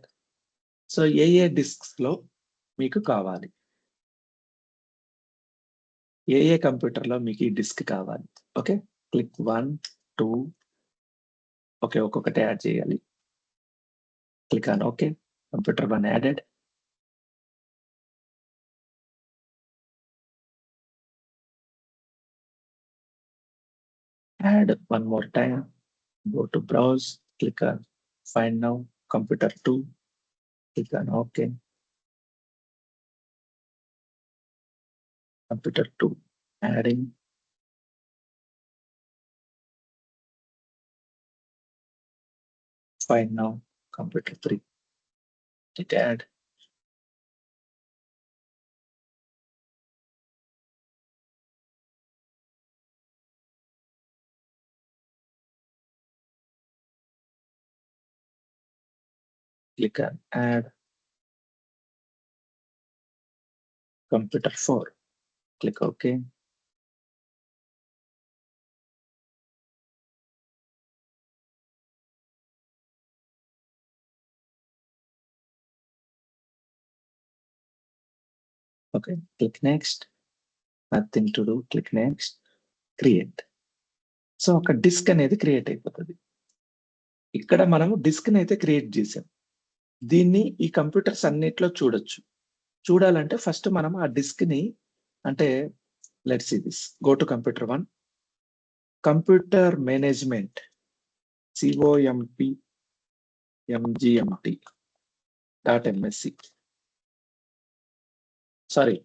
Speaker 1: So ఏ disks లో మీకు కావాలి, ఏ computer లో మీకు ఈ డిస్క్ కావాలి. Okay, click 1, 2. ఓకే, ఒక్కొక్కటి యాడ్ చేయాలి. Click on okay. Computer 1 added. Add one more time. Go to browse. Click on find now. Computer 2. Click on OK. Computer 2 adding. Find now. Computer 3. Hit add. Click on add. Computer 4. Click OK. Okay, click next. Nothing to do. Click next. Create. So ఒక disc అనేది create అయిపోతుంది. ఇక్కడ మనము disc అయితే create చేసాం. దీన్ని ఈ computers అన్నిట్లో చూడొచ్చు. చూడాలంటే ఫస్ట్ మనం ఆ డిస్క్ ని, అంటే let's see this. Go to computer 1. Computer management, COMP MGMT. .msc. Sorry,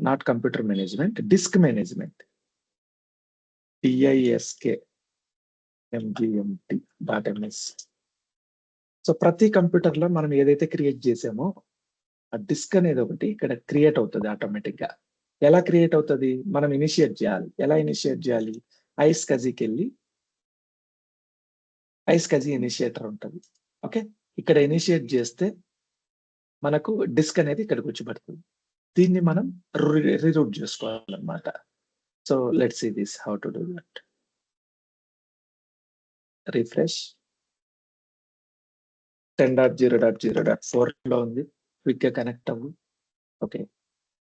Speaker 1: not computer management, disk management. DISK MGMT.ms. So ప్రతి కంప్యూటర్ లో మనం ఏదైతే క్రియేట్ చేసామో ఆ డిస్క్ అనేది ఒకటి ఇక్కడ క్రియేట్ అవుతుంది ఆటోమేటిక్ గా. ఎలా క్రియేట్ అవుతుంది? మనం ఇనిషియేట్ చేయాలి. ఎలా ఇనిషియేట్ చేయాలి? ఐస్కజీకి వెళ్ళి ఐస్కజీ ఇనిషియేటర్ ఉంటుంది. ఓకే, ఇక్కడ ఇనిషియేట్ చేస్తే మనకు డిస్క్ అనేది ఇక్కడికి వచ్చి పడుతుంది. దీన్ని మనం రీరూట్ చేసుకోవాలన్నమాట. So let's see this how to do that. Refresh. 10.0.0.4 లో ఉంది. క్విక్ గా కనెక్ట్ అవ్వు. Okay,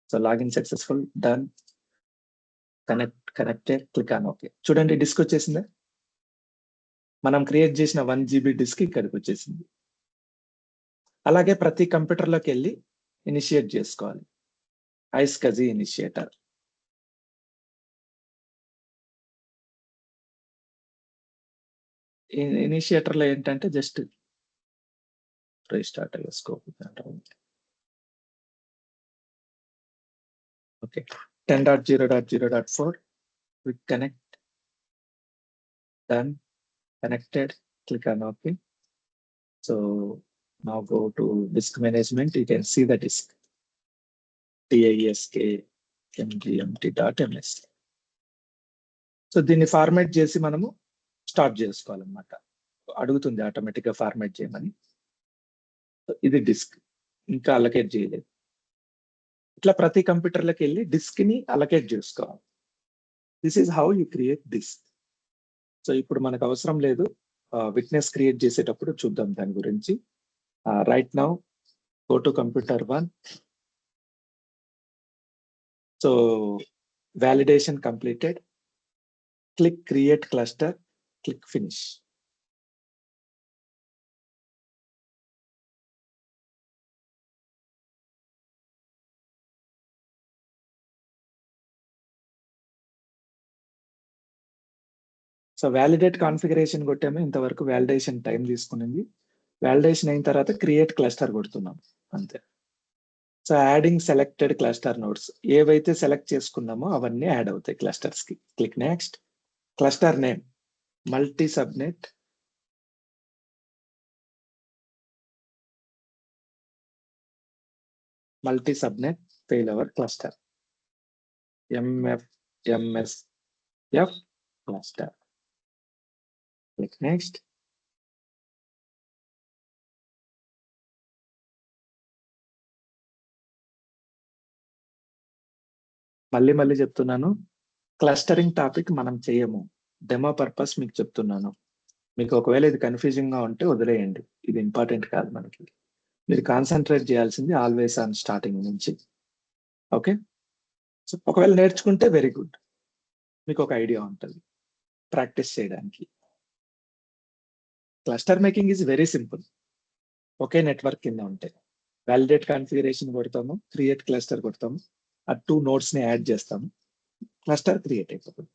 Speaker 1: so login successful, done, connected, click on okay. చూడండి డిస్క్ వచ్చేసిందా? మనం క్రియేట్ చేసిన 1 GB డిస్క్ ఇక్కడికి వచ్చేసింది. అలాగే ప్రతి కంప్యూటర్ లోకి వెళ్ళి ఇనిషియేట్ చేసుకోవాలి. ఐస్కజీ ఇనిషియేటర్. ఇనిషియేటర్ లో ఏంటంటే జస్ట్ రీస్టార్ట్ చేసుకోవాలి. Okay, 10.0.0.4 quick connect, done, connected, click on OK. So now go to disk management. You can see the disk disk mgmt.ms. So దీన్ని ఫార్మాట్ చేసి మనము స్టార్ట్ చేసుకోవాలన్నమాట. అడుగుతుంది ఆటోమేటిక్ గా ఫార్మాట్ చేయమని. ఇది డిస్క్ ఇంకా అలకేట్ చేయలేదు. ఇట్లా ప్రతి కంప్యూటర్లకు వెళ్ళి డిస్క్ ని అలకేట్ చేసుకోవాలి. This is how you create disk. So ఇప్పుడు మనకు అవసరం లేదు, విట్నెస్ క్రియేట్ చేసేటప్పుడు చూద్దాం దాని గురించి. Right now go to computer 1. So validation completed. Click create cluster, click finish. So validate configuration కొట్టాము. ఇంతవరకు వ్యాలిడేషన్ టైం తీసుకునింది. వ్యాలిడేషన్ అయిన తర్వాత క్రియేట్ క్లస్టర్ కొడుతున్నాం అంతే. So adding selected cluster nodes, ఏవైతే సెలెక్ట్ చేసుకున్నామో అవన్నీ యాడ్ అవుతాయి క్లస్టర్స్ కి. Click next. Cluster name multi subnet, failover cluster, MSF cluster. Click next. మళ్ళీ చెప్తున్నాను, క్లస్టరింగ్ టాపిక్ మనం చేయము, డెమో పర్పస్ మీకు చెప్తున్నాను. మీకు ఒకవేళ ఇది కన్ఫ్యూజింగ్ గా ఉంటే వదిలేయండి, ఇది ఇంపార్టెంట్ కాదు మనకి. మీరు కాన్సన్ట్రేట్ చేయాల్సింది ఆల్వేస్ ఆన్ స్టార్టింగ్ నుంచి. ఓకే, సో ఒకవేళ నేర్చుకుంటే వెరీ గుడ్, మీకు ఒక ఐడియా ఉంటుంది ప్రాక్టీస్ చేయడానికి. Cluster making is very simple. Okay network కింద ఉంటే వ్యాలిడేట్ కాన్ఫిగరేషన్ కొడతాము, క్రియేట్ క్లస్టర్ కొడతాము, ఆ 2 నోడ్స్ ని యాడ్ చేస్తాము, క్లస్టర్ క్రియేట్ అయిపోతుంది.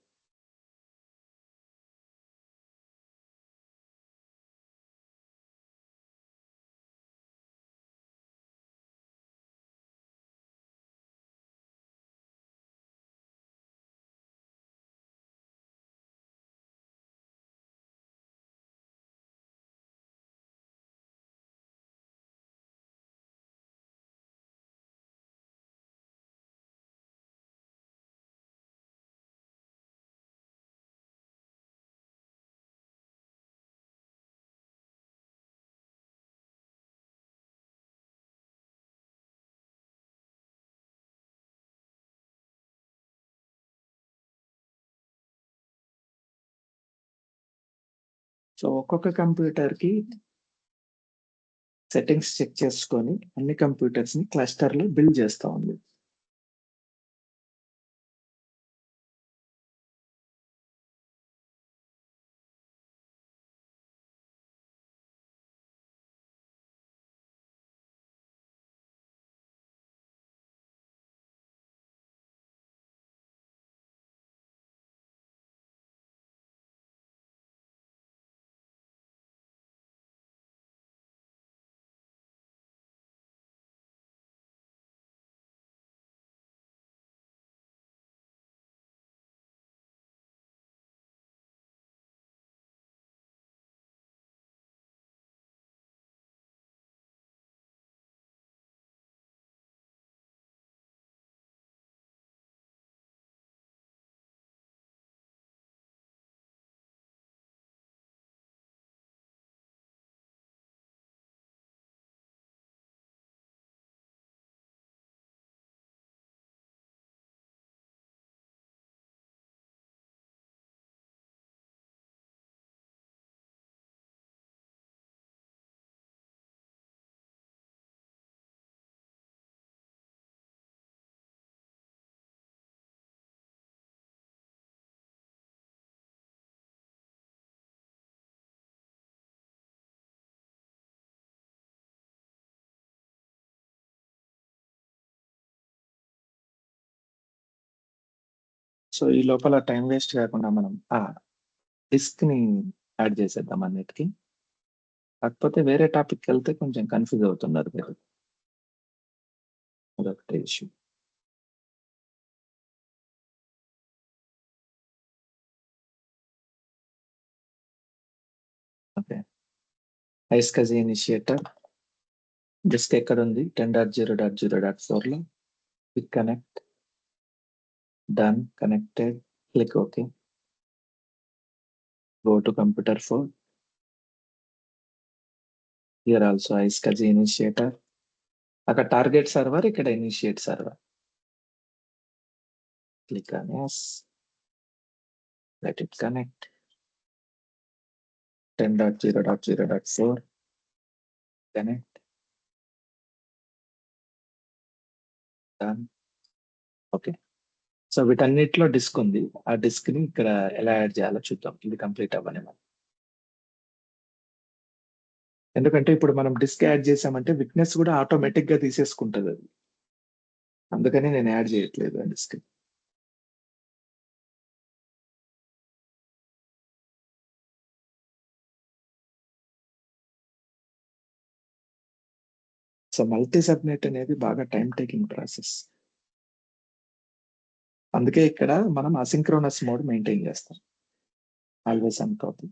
Speaker 1: సో ఒక్కొక్క కంప్యూటర్ కి సెట్టింగ్స్ చెక్ చేసుకొని అన్ని కంప్యూటర్స్ ని క్లస్టర్ లో బిల్డ్ చేస్తా ఉంది. సో ఈ లోపల టైం వేస్ట్ కాకుండా మనం డిస్క్ ని యాడ్ చేసేద్దాం అన్నిటికీ. కాకపోతే వేరే టాపిక్ వెళ్తే కొంచెం కన్ఫ్యూజ్ అవుతున్నారు మీరు. అదొకటే issue. Okay. iSCSI initiator disk ఎక్కడ ఉంది? 10.0.0.4 లో click connect, done, connected, click okay. Go to computer 4. Here also iSCSI initiator. అక్కడ టార్గెట్ సర్వర్, ఇక్కడ initiate server. Click on yes. Let it connect. 10.0.0.4. Connect. Done. Okay. So వీటన్నిటిలో disk ఉంది. ఆ disk ని ఇక్కడ ఎలా యాడ్ చేయాలో చూద్దాం. ఇది కంప్లీట్ అవ్వని మనం. ఎందుకంటే ఇప్పుడు మనం డిస్క్ యాడ్ చేసామంటే విట్నెస్ కూడా ఆటోమేటిక్ గా తీసేసుకుంటది అది. అందుకని నేను యాడ్ చేయట్లేదు ఆ డిస్క్. సో మల్టీ సబ్నెట్ అనేది బాగా టైం టేకింగ్ ప్రాసెస్. అందుకే ఇక్కడ మనం అసింక్రోనస్ మోడ్ మెయింటైన్ చేస్తాం. Always on copy.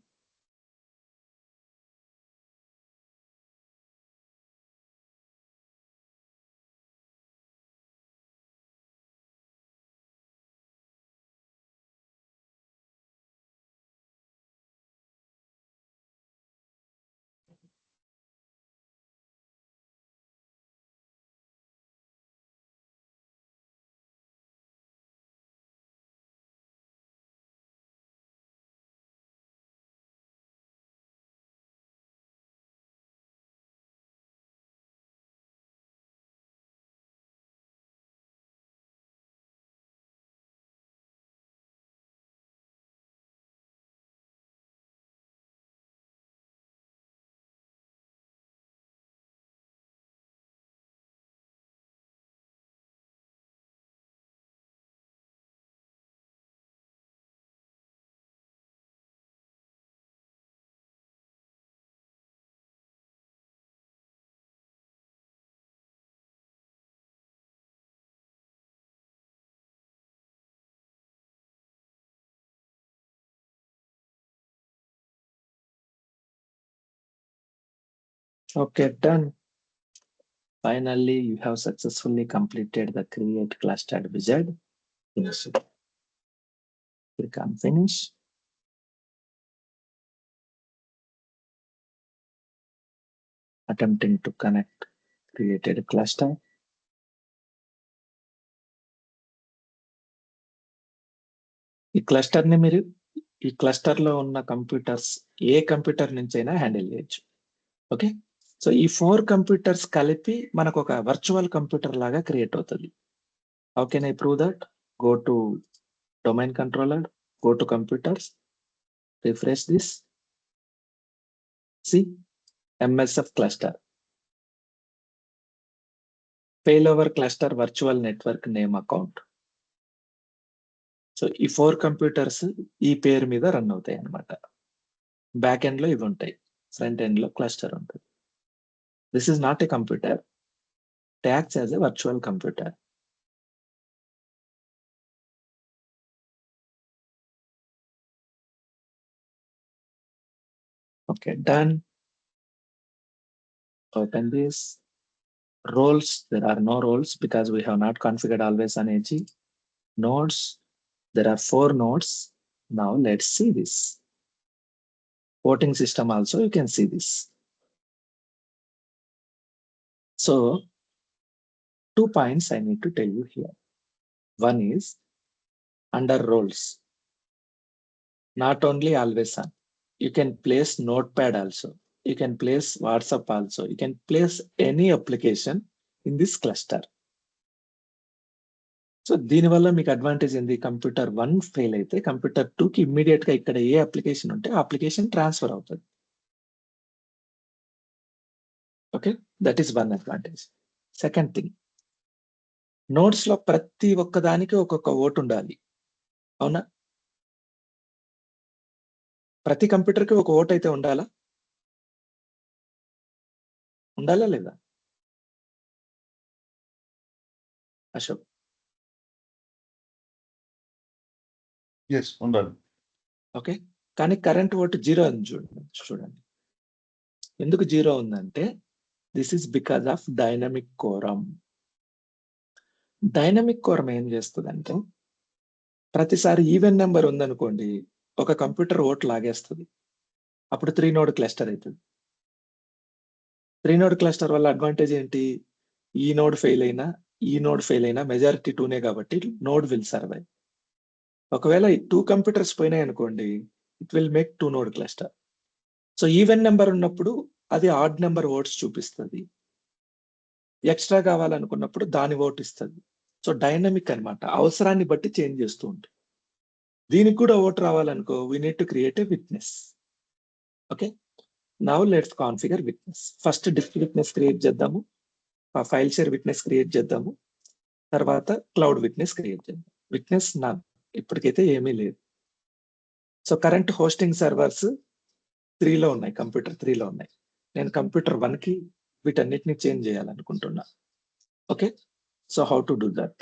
Speaker 1: Okay, done. Finally, you have successfully completed the create clustered wizard. Finish it. Click on finish. Attempting to connect created cluster. ఈ cluster ని మీరు ఈ cluster లో ఉన్న కంప్యూటర్స్ ఏ కంప్యూటర్ నుంచి అయినా handle చేయొచ్చు. ఓకే. సో ఈ 4 కంప్యూటర్స్ కలిపి మనకు ఒక వర్చువల్ కంప్యూటర్ లాగా క్రియేట్ అవుతుంది. How can I prove that? Go to domain controller, go to computers, refresh this, C MSF cluster, failover cluster virtual network name account. So ఈ 4 computers ఈ పేరు మీద రన్ అవుతాయి అన్నమాట. బ్యాక్ ఎండ్ లో ఇవి ఉంటాయి, ఫ్రంట్ ఎండ్ లో క్లస్టర్ ఉంటుంది. This is not a computer, it acts as a virtual computer. Okay, done. Open this. Roles, there are no roles because we have not configured always on AG. Nodes, there are 4 nodes. Now let's see this. Voting system also, you can see this. So 2 points I need to tell you here. One is under roles, not only always on. You can place Notepad also. You can place WhatsApp also. You can place any application in this cluster. So దీనివల్ల మీకు advantage ఏంది? Computer 1 fail అయితే computer 2 కి immediate గా ఇక్కడ ఏ application ఉంటే ఆ application transfer అవుతుంది. Okay, that is one advantage. Second thing, notes లో ప్రతి ఒక్క దానికి ఒక్కొక్క ఓట్ ఉండాలి. అవునా? ప్రతి కంప్యూటర్‌కి ఒక ఓట్ అయితే ఉండాలా? ఉండాలా లేదా? అశోక్.
Speaker 2: యెస్. ఉండాలి.
Speaker 1: ఓకే. కానీ కరెంట్ ఓట్ 0 అని చూడండి. ఎందుకు 0 ఉందంటే this is because of dynamic quorum. Dynamic quorum ఏం చేస్తదంటే ప్రతిసారి ఈవెన్ నంబర్ ఉందనుకోండి, ఒక కంప్యూటర్ ఓట్ లాగేస్తది. అప్పుడు 3 నోడ్ క్లస్టర్ అయితది. 3 నోడ్ క్లస్టర్ వల్ల అడ్వాంటేజ్ ఏంటి? ఈ నోడ్ ఫెయిల్ అయినా, ఈ నోడ్ ఫెయిల్ అయినా మెజారిటీ 2నే కాబట్టి నోడ్ విల్ సర్వైవ్. ఒకవేళ ఈ 2 కంప్యూటర్స్ పోయినాయనుకోండి, it will make 2 node cluster. So, even number ఉన్నప్పుడు అది ఆడ్ నంబర్ ఓట్స్ చూపిస్తది. ఎక్స్‌ట్రా కావాలనుకున్నప్పుడు దాని ఓట్ ఇస్తది. సో, డైనమిక్ అన్నమాట. అవసరాన్ని బట్టి చేంజ్ చేస్తూ ఉంటుంది. దీనికి కూడా ఓట్ రావాలనుకో we need to create a witness. Okay. Now let's configure witness. First disk witness క్రియేట్ చేద్దాము. ఫైల్ షేర్ విట్నెస్ క్రియేట్ చేద్దాము. తర్వాత క్లౌడ్ విట్నెస్ క్రియేట్ చేద్దాం. Witness none. ఇప్పటికైతే ఏమీ లేదు. సో, కరెంట్ హోస్టింగ్ సర్వర్స్ 3లో ఉన్నాయి. కంప్యూటర్ 3లో ఉన్నాయి. నేను కంప్యూటర్ 1కి వీటన్నిటిని చేంజ్ చేయాలనుకుంటున్నా. Okay. So, how to do that?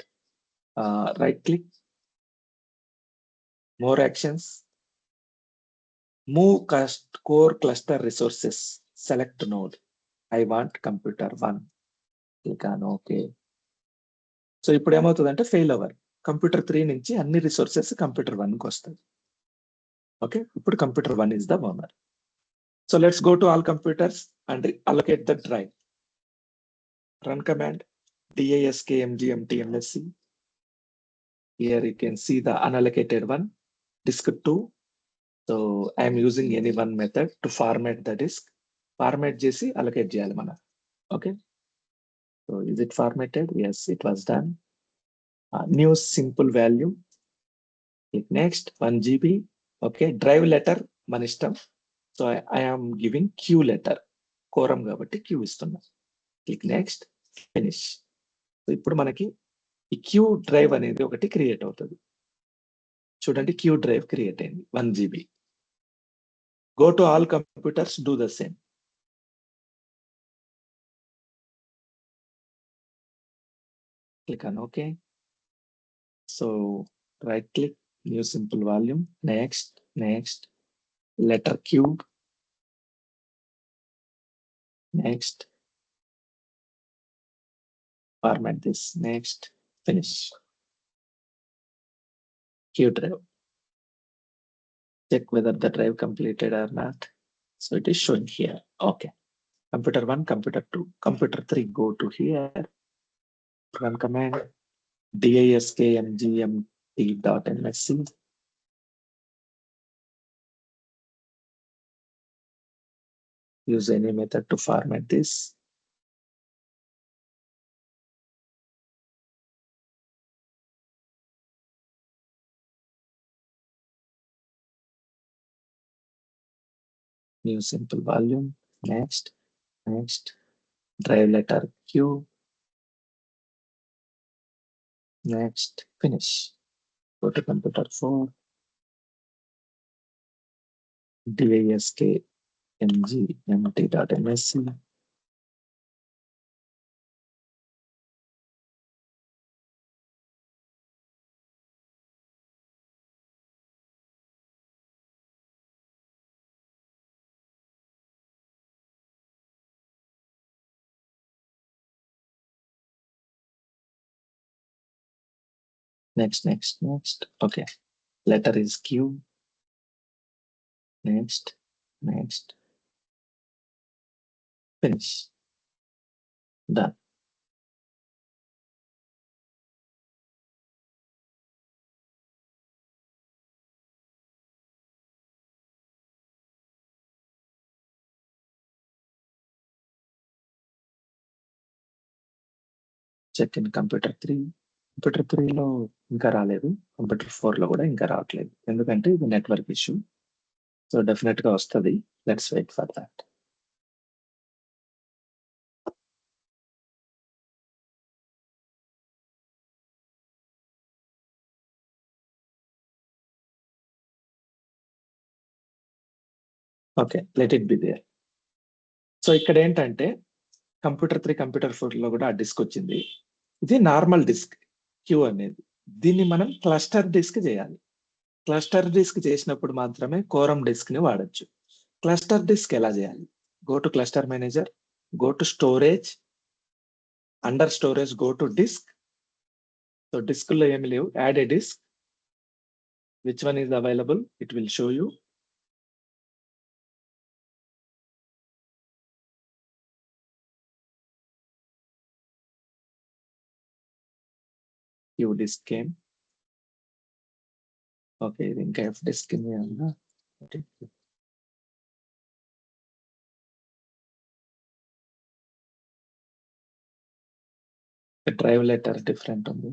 Speaker 1: Right click, more actions, move core cluster resources, select node. I want computer 1. Click on okay. So, ఇప్పుడు ఏమవుతదంటే ఫెయిల్ ఓవర్. కంప్యూటర్ 3 నుంచి అన్ని రిసోర్సెస్ కంప్యూటర్ 1కి వస్తాయి. ఓకే. ఇప్పుడు computer 1 is the owner. So let's go to all computers and allocate the drive. Run command diskmgmtmsc. Here you can see the unallocated one, disk 2. So I am using any one method to format the disk. Format చేసి allocate చేయాలి మనం. Okay. So is it formatted? Yes, it was done. New simple value. Click next. 1 GB. Okay. Drive letter మన ఇష్టం. So I am giving Q letter. Quorum కాబట్టి Q ఇస్తున్నా. Click next. Finish. So ఇప్పుడు మనకి ఈ queue drive అనేది ఒకటి create అవుతుంది. చూడండి క్యూ డ్రైవ్ క్రియేట్ అయింది 1 GB. Go to all computers, do the same. Click on okay. So right click, new simple volume, next letter Q, next format this, next finish. Q drive. Check whether the drive completed or not. So it is showing here. Okay. Computer 1, computer 2, computer 3, go to here. Run command diskmgmt.msc. Use any method to format this. New simple volume. Next. Drive letter Q. Next. Finish. Go to computer 4. diskmgmt.msc. Next. Okay. Letter is Q. Next. Finish. Done. Check in computer 3. Computer 3లో ఇంకా రాలేదు. Computer 4లో కూడా ఇంకా రావట్లేదు. ఎందుకంటే ఇది network issue. So definite గా వస్తుంది. Let's wait for that. Okay, let it be there. So ఇక్కడ ఏంటంటే కంప్యూటర్ 3, కంప్యూటర్ 4 లో కూడా ఆ డిస్క్ వచ్చింది. ఇది నార్మల్ డిస్క్ క్యూ అనేది. దీన్ని మనం క్లస్టర్ డిస్క్ చేయాలి. క్లస్టర్ డిస్క్ చేసినప్పుడు మాత్రమే కోరం డిస్క్ ని వాడొచ్చు. క్లస్టర్ డిస్క్ ఎలా చేయాలి? Go to cluster manager, go to storage, under storage go to disk. So disk లో ఏమి లేవు, add a disk. Which one is available, it will show you. You disk came. Okay, ఇది ఇంకా F disk అన్నా. Drive letter different ఉంది.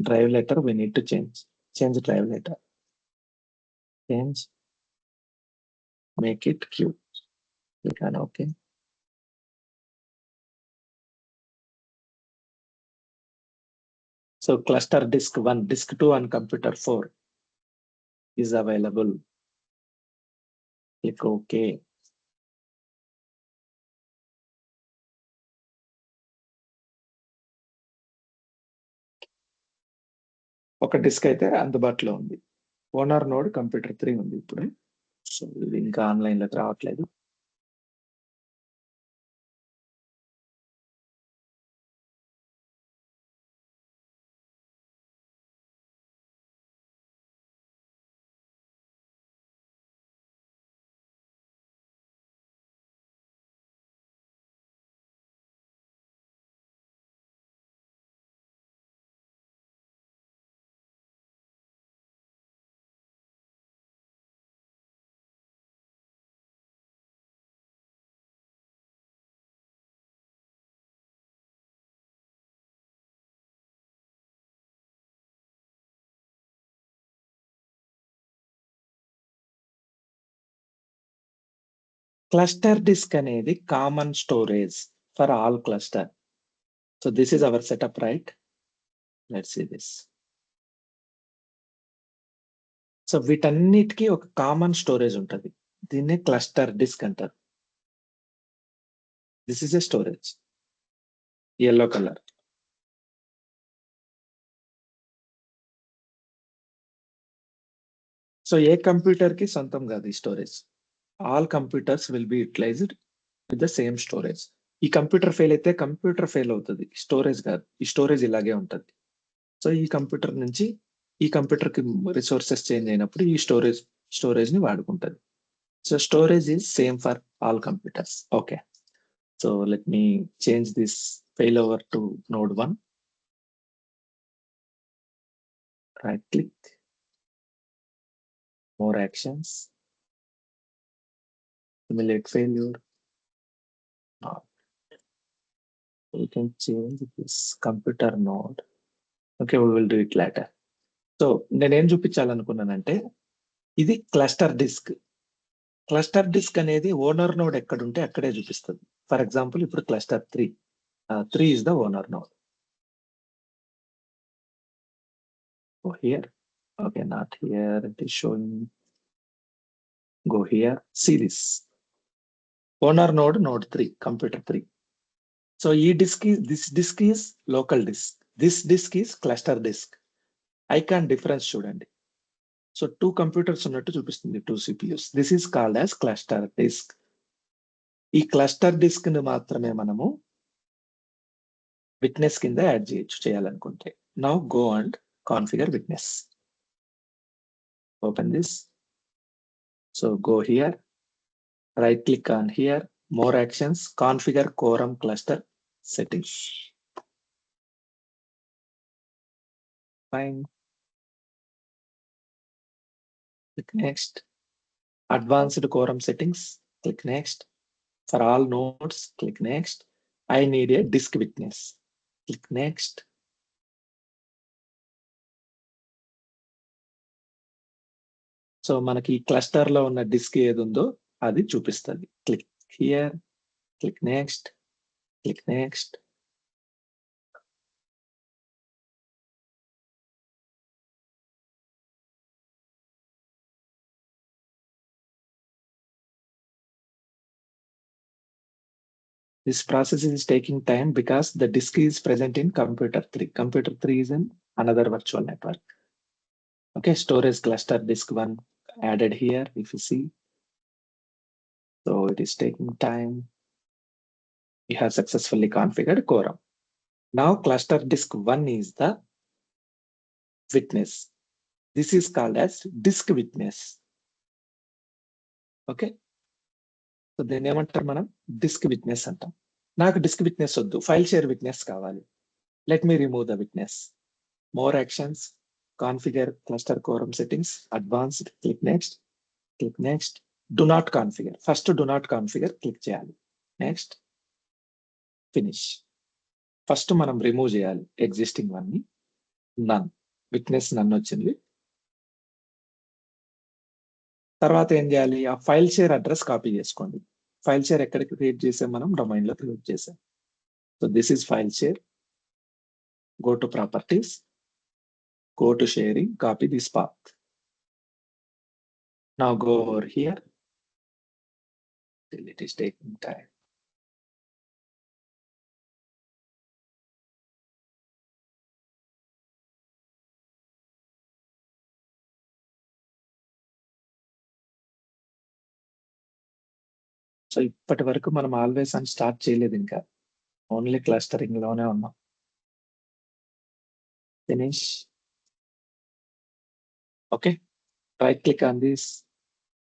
Speaker 1: Drive letter we need to change drive letter, change, make it Q. Click on OK. So cluster disk 1, disk 2 on computer 4 is available. Click OK. ఒక disc అయితే అందుబాటులో ఉంది. Owner node computer 3 ఉంది ఇప్పుడు. So ఇది ఇంకా online లోకి రావట్లేదు. క్లస్టర్ డిస్క్ అనేది common storage for all cluster. So this is our setup, right? Let's see this. So వీటన్నిటికీ ఒక కామన్ స్టోరేజ్ ఉంటుంది. దీన్ని క్లస్టర్ డిస్క్ అంటారు. This is a storage, yellow color. So ఏ కంప్యూటర్ కి సొంతం కాదు ఈ storage. All computers will be utilized with the same storage. ఈ కంప్యూటర్ ఫెయిల్ అయితే కంప్యూటర్ ఫెయిల్ అవుతుంది, స్టోరేజ్ కాదు. ఈ స్టోరేజ్ ఇలాగే ఉంటుంది. సో ఈ కంప్యూటర్ నుంచి ఈ కంప్యూటర్ కి రిసోర్సెస్ చేంజ్ అయినప్పుడు ఈ స్టోరేజ్ ని వాడుకుంటుంది. So storage is same for all computers. Okay, so let me change this fail over to node 1. Right click, more actions, simulate failure. We can change this computer node. Okay, we will do it later. So నేనేం చూపించాలనుకున్నానంటే ఇది cluster disc. Cluster disk అనేది owner node ఎక్కడుంటే అక్కడే చూపిస్తుంది. For example ఇప్పుడు cluster 3 is the owner node. Go here. Okay, not here. It is showing. Go here. See this. Owner node, node 3, computer 3. So this disk is local disk. This disk is cluster disk. Icon difference చూడండి. So 2 computers ఉన్నట్టు చూపిస్తుంది, 2 CPUs. This is called as cluster disk. ఈ cluster disk ని మాత్రమే మనము witness కింద add చేయాలనుకుంటే. Now go and configure witness. Open this. So go here, right click on here, more actions, configure quorum cluster settings. Fine. Click next. Advanced quorum settings. Click next. For all nodes, click next. I need a disk witness. Click next. So మనకి cluster లో ఉన్న disc ఏది ఉందో అది చూపిస్తుంది. Click here, click next, click next. This process is taking time because the disk is present in computer 3. Computer 3 is in another virtual network. Okay, storage cluster disk 1 added here, if you see. So it is taking time. You have successfully configured Quorum. Now cluster disk 1 is the witness. This is called as disk witness. Okay. So దీన్ని ఏమంటారు మనం? Disk witness అంటాం. నాకు disk witness వద్దు, file share witness కావాలి. Let me remove the witness. More actions, configure cluster quorum settings, advanced, click next, click next. Do not configure, first do not configure click చేయాలి. Next, finish. First మనం remove చేయాలి existing one ని. None, witness none వచ్చింది. తర్వాత ఏం చేయాలి? ఆ file share address copy చేసుకోండి. ఫైల్ షేర్ ఎక్కడ క్రియేట్ చేసాం మనం? డొమైన్ లో క్రియేట్ చేసాం. So this is file share. Go to properties, go to sharing, copy this path. Now go over here. Till it is taking time. So ఇప్పటి వరకు మనం always అని స్టార్ట్ చేయలేదు, ఇంకా ఓన్లీ క్లస్టరింగ్ లోనే ఉన్నాం. Finish. Okay, right click on this,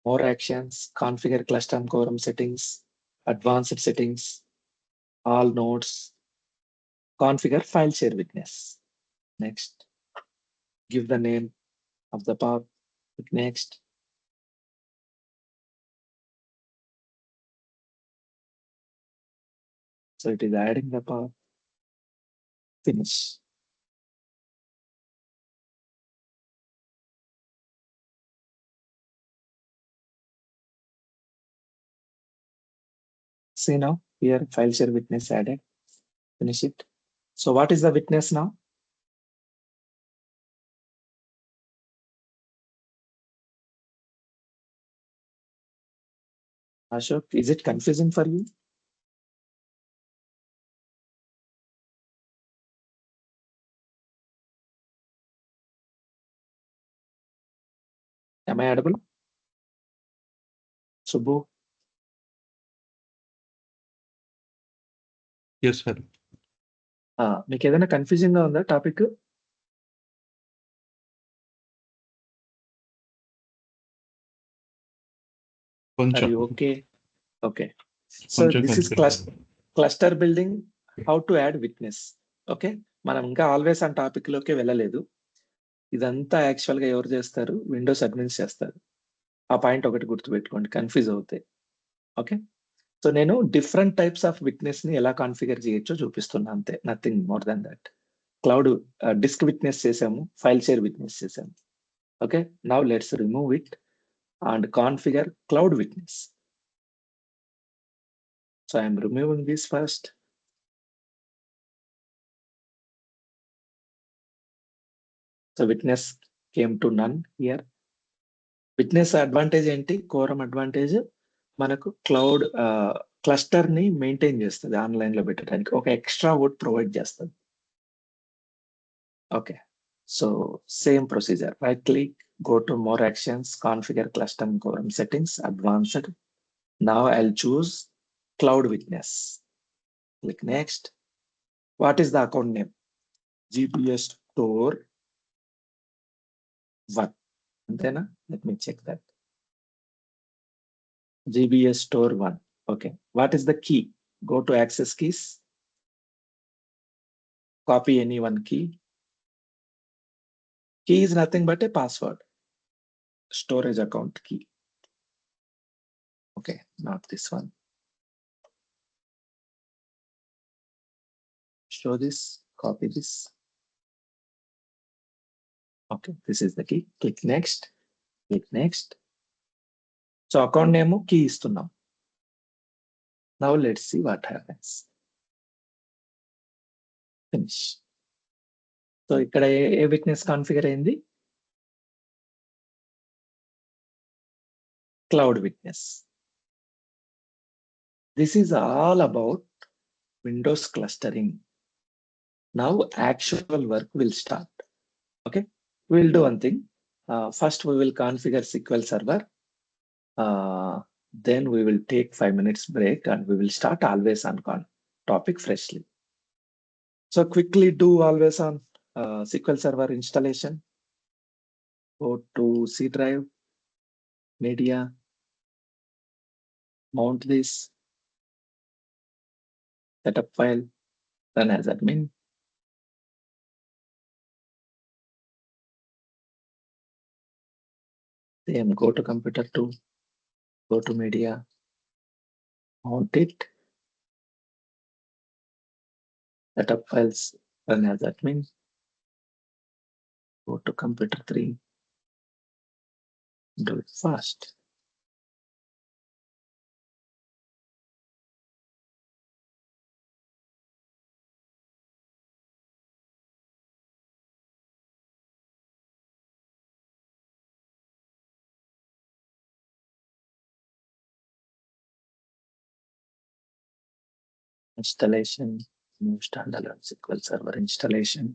Speaker 1: more actions, configure cluster and quorum settings, advanced settings, all nodes, configure file share witness. Next, give the name of the path. Next. So it is adding the path. Finish. See now, here file share witness added. Finish it. So what is the witness now? Ashok, is it confusing for you? Am I audible? Subbu?
Speaker 2: Yes, sir.
Speaker 1: మీకు ఏదైనా confusing గా ఉందా topic?
Speaker 2: కొంచెం.
Speaker 1: Okay okay. So
Speaker 2: కొంచెం
Speaker 1: this is
Speaker 2: confusing.
Speaker 1: Cluster building, how to add witness. Okay, మనం ఇంకా always on topic లోకి వెళ్ళలేదు. ఇదంతా యాక్చువల్ గా ఎవరు చేస్తారు? విండోస్ అడ్మిన్స్ చేస్తారు. ఆ పాయింట్ ఒకటి గుర్తుపెట్టుకోండి, కన్ఫ్యూజ్ అవుతాయి. ఓకే, సో నేను డిఫరెంట్ టైప్స్ ఆఫ్ విట్నెస్ ని ఎలా కాన్ఫిగర్ చేయొచ్చో చూపిస్తున్నా, అంతే, nothing more than that. Cloud disk witness చేసాము, ఫైల్ షేర్ విట్నెస్ చేసాము. Okay, now let's remove it and configure cloud witness. So I am removing this first. So witness came to none here. Witness advantage ఏంటి? Quorum advantage మనకు cloud cluster ని maintain చేస్తుంది, online లో పెట్టడానికి ఒక extra would provide చేస్తుంది. Okay, so same procedure, right click, go to more actions, configure cluster and quorum settings, advanced. Now I'll choose cloud witness. Click next. What is the account name? GPS Store 1. Antenna? Let me check that. GBS Store 1. Okay. What is the key? Go to access keys. Copy any one key. Key is nothing but a password. Storage account key. Okay, not this one. Show this, copy this. Okay, this is the key. Click next. Click next. So account name key ఇస్తున్నాం. Now let's see what happens. Finish. So ఇక్కడ ఏ witness configure అయింది? Cloud witness. This is all about Windows clustering. Now actual work will start. Okay, we'll do one thing. First we will configure SQL Server. Then we will take 5 minutes break and we will start always on topic freshly. So quickly do always on SQL Server installation. Go to C drive, media, mount this, setup file, run as admin. Then go to computer 2, go to media, mount it, setup files, run as admin. Go to computer 3, do it fast. Installation, new standalone SQL Server installation.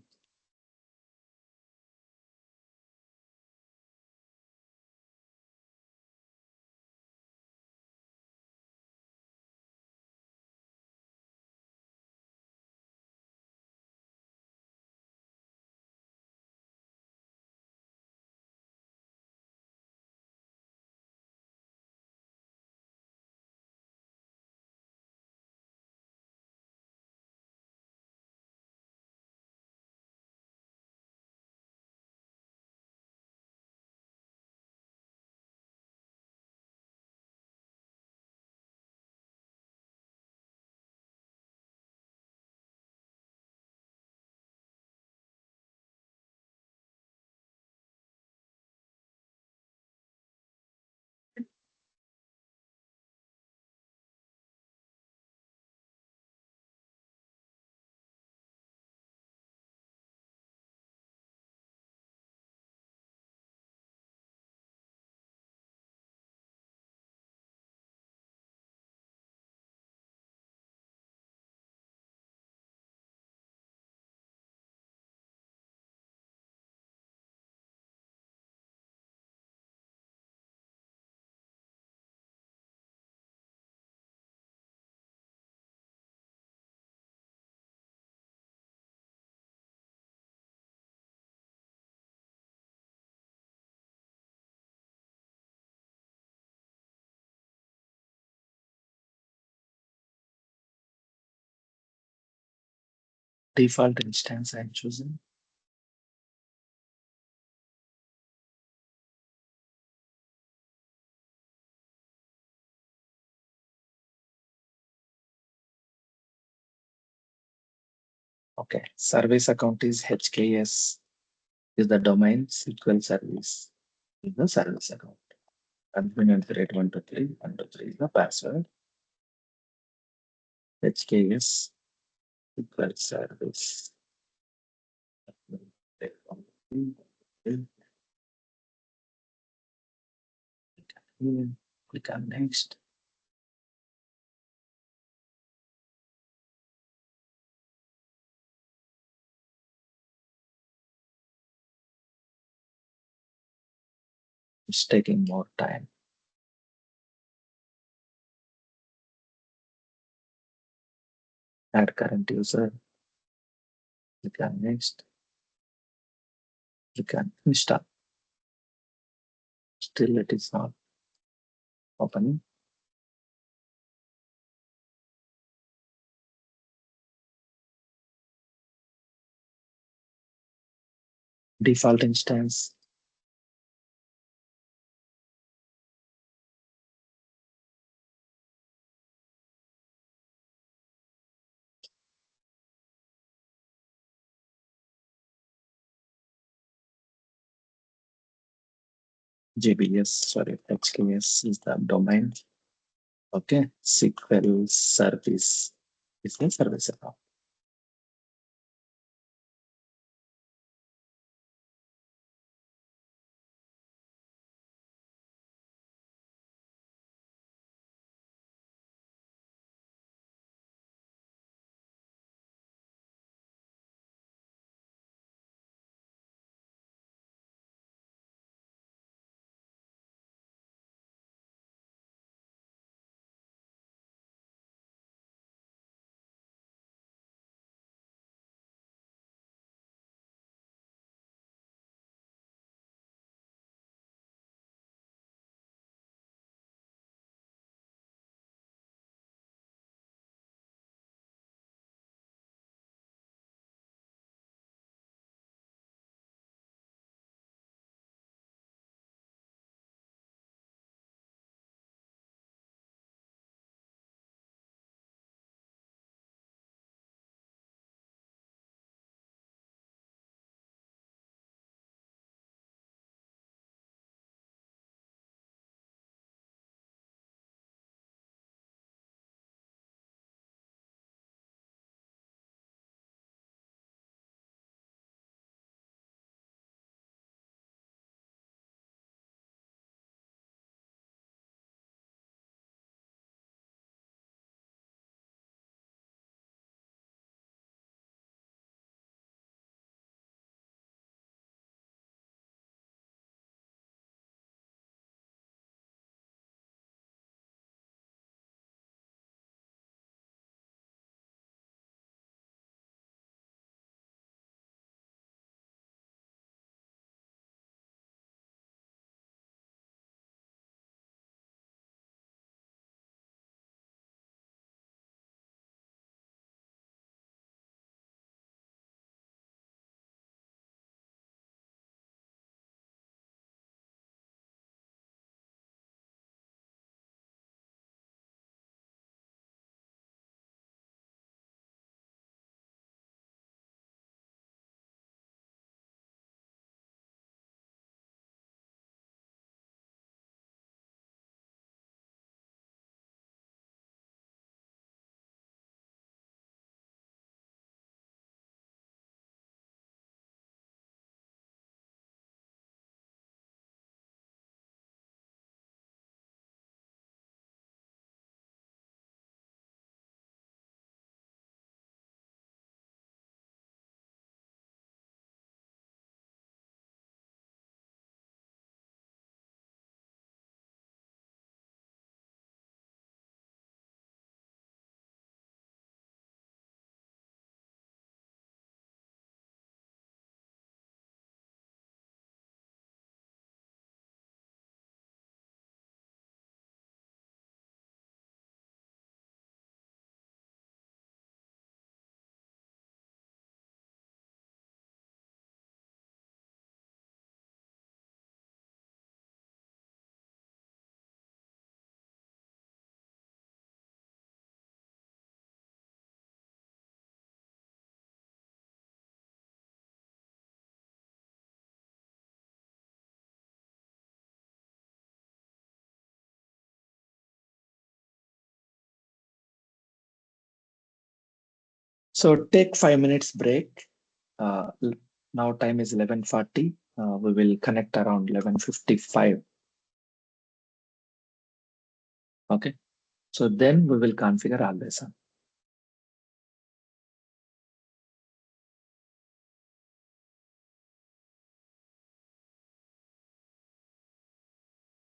Speaker 1: Default instance I'm choosing. Okay, service account is HKS, is the domain. SQL service is the service account. Admin@123, 123 is the password. HKS SQL service. Click on next. It's taking more time. Add current user. Click on next. Click on install. Still it is not opening. Default instance. GBS, sorry, HKS is the domain. Okay, SQL service is the service account. So take 5 minutes break. Now time is 11:40. We will connect around 11:55. Okay. So then we will configure Always On.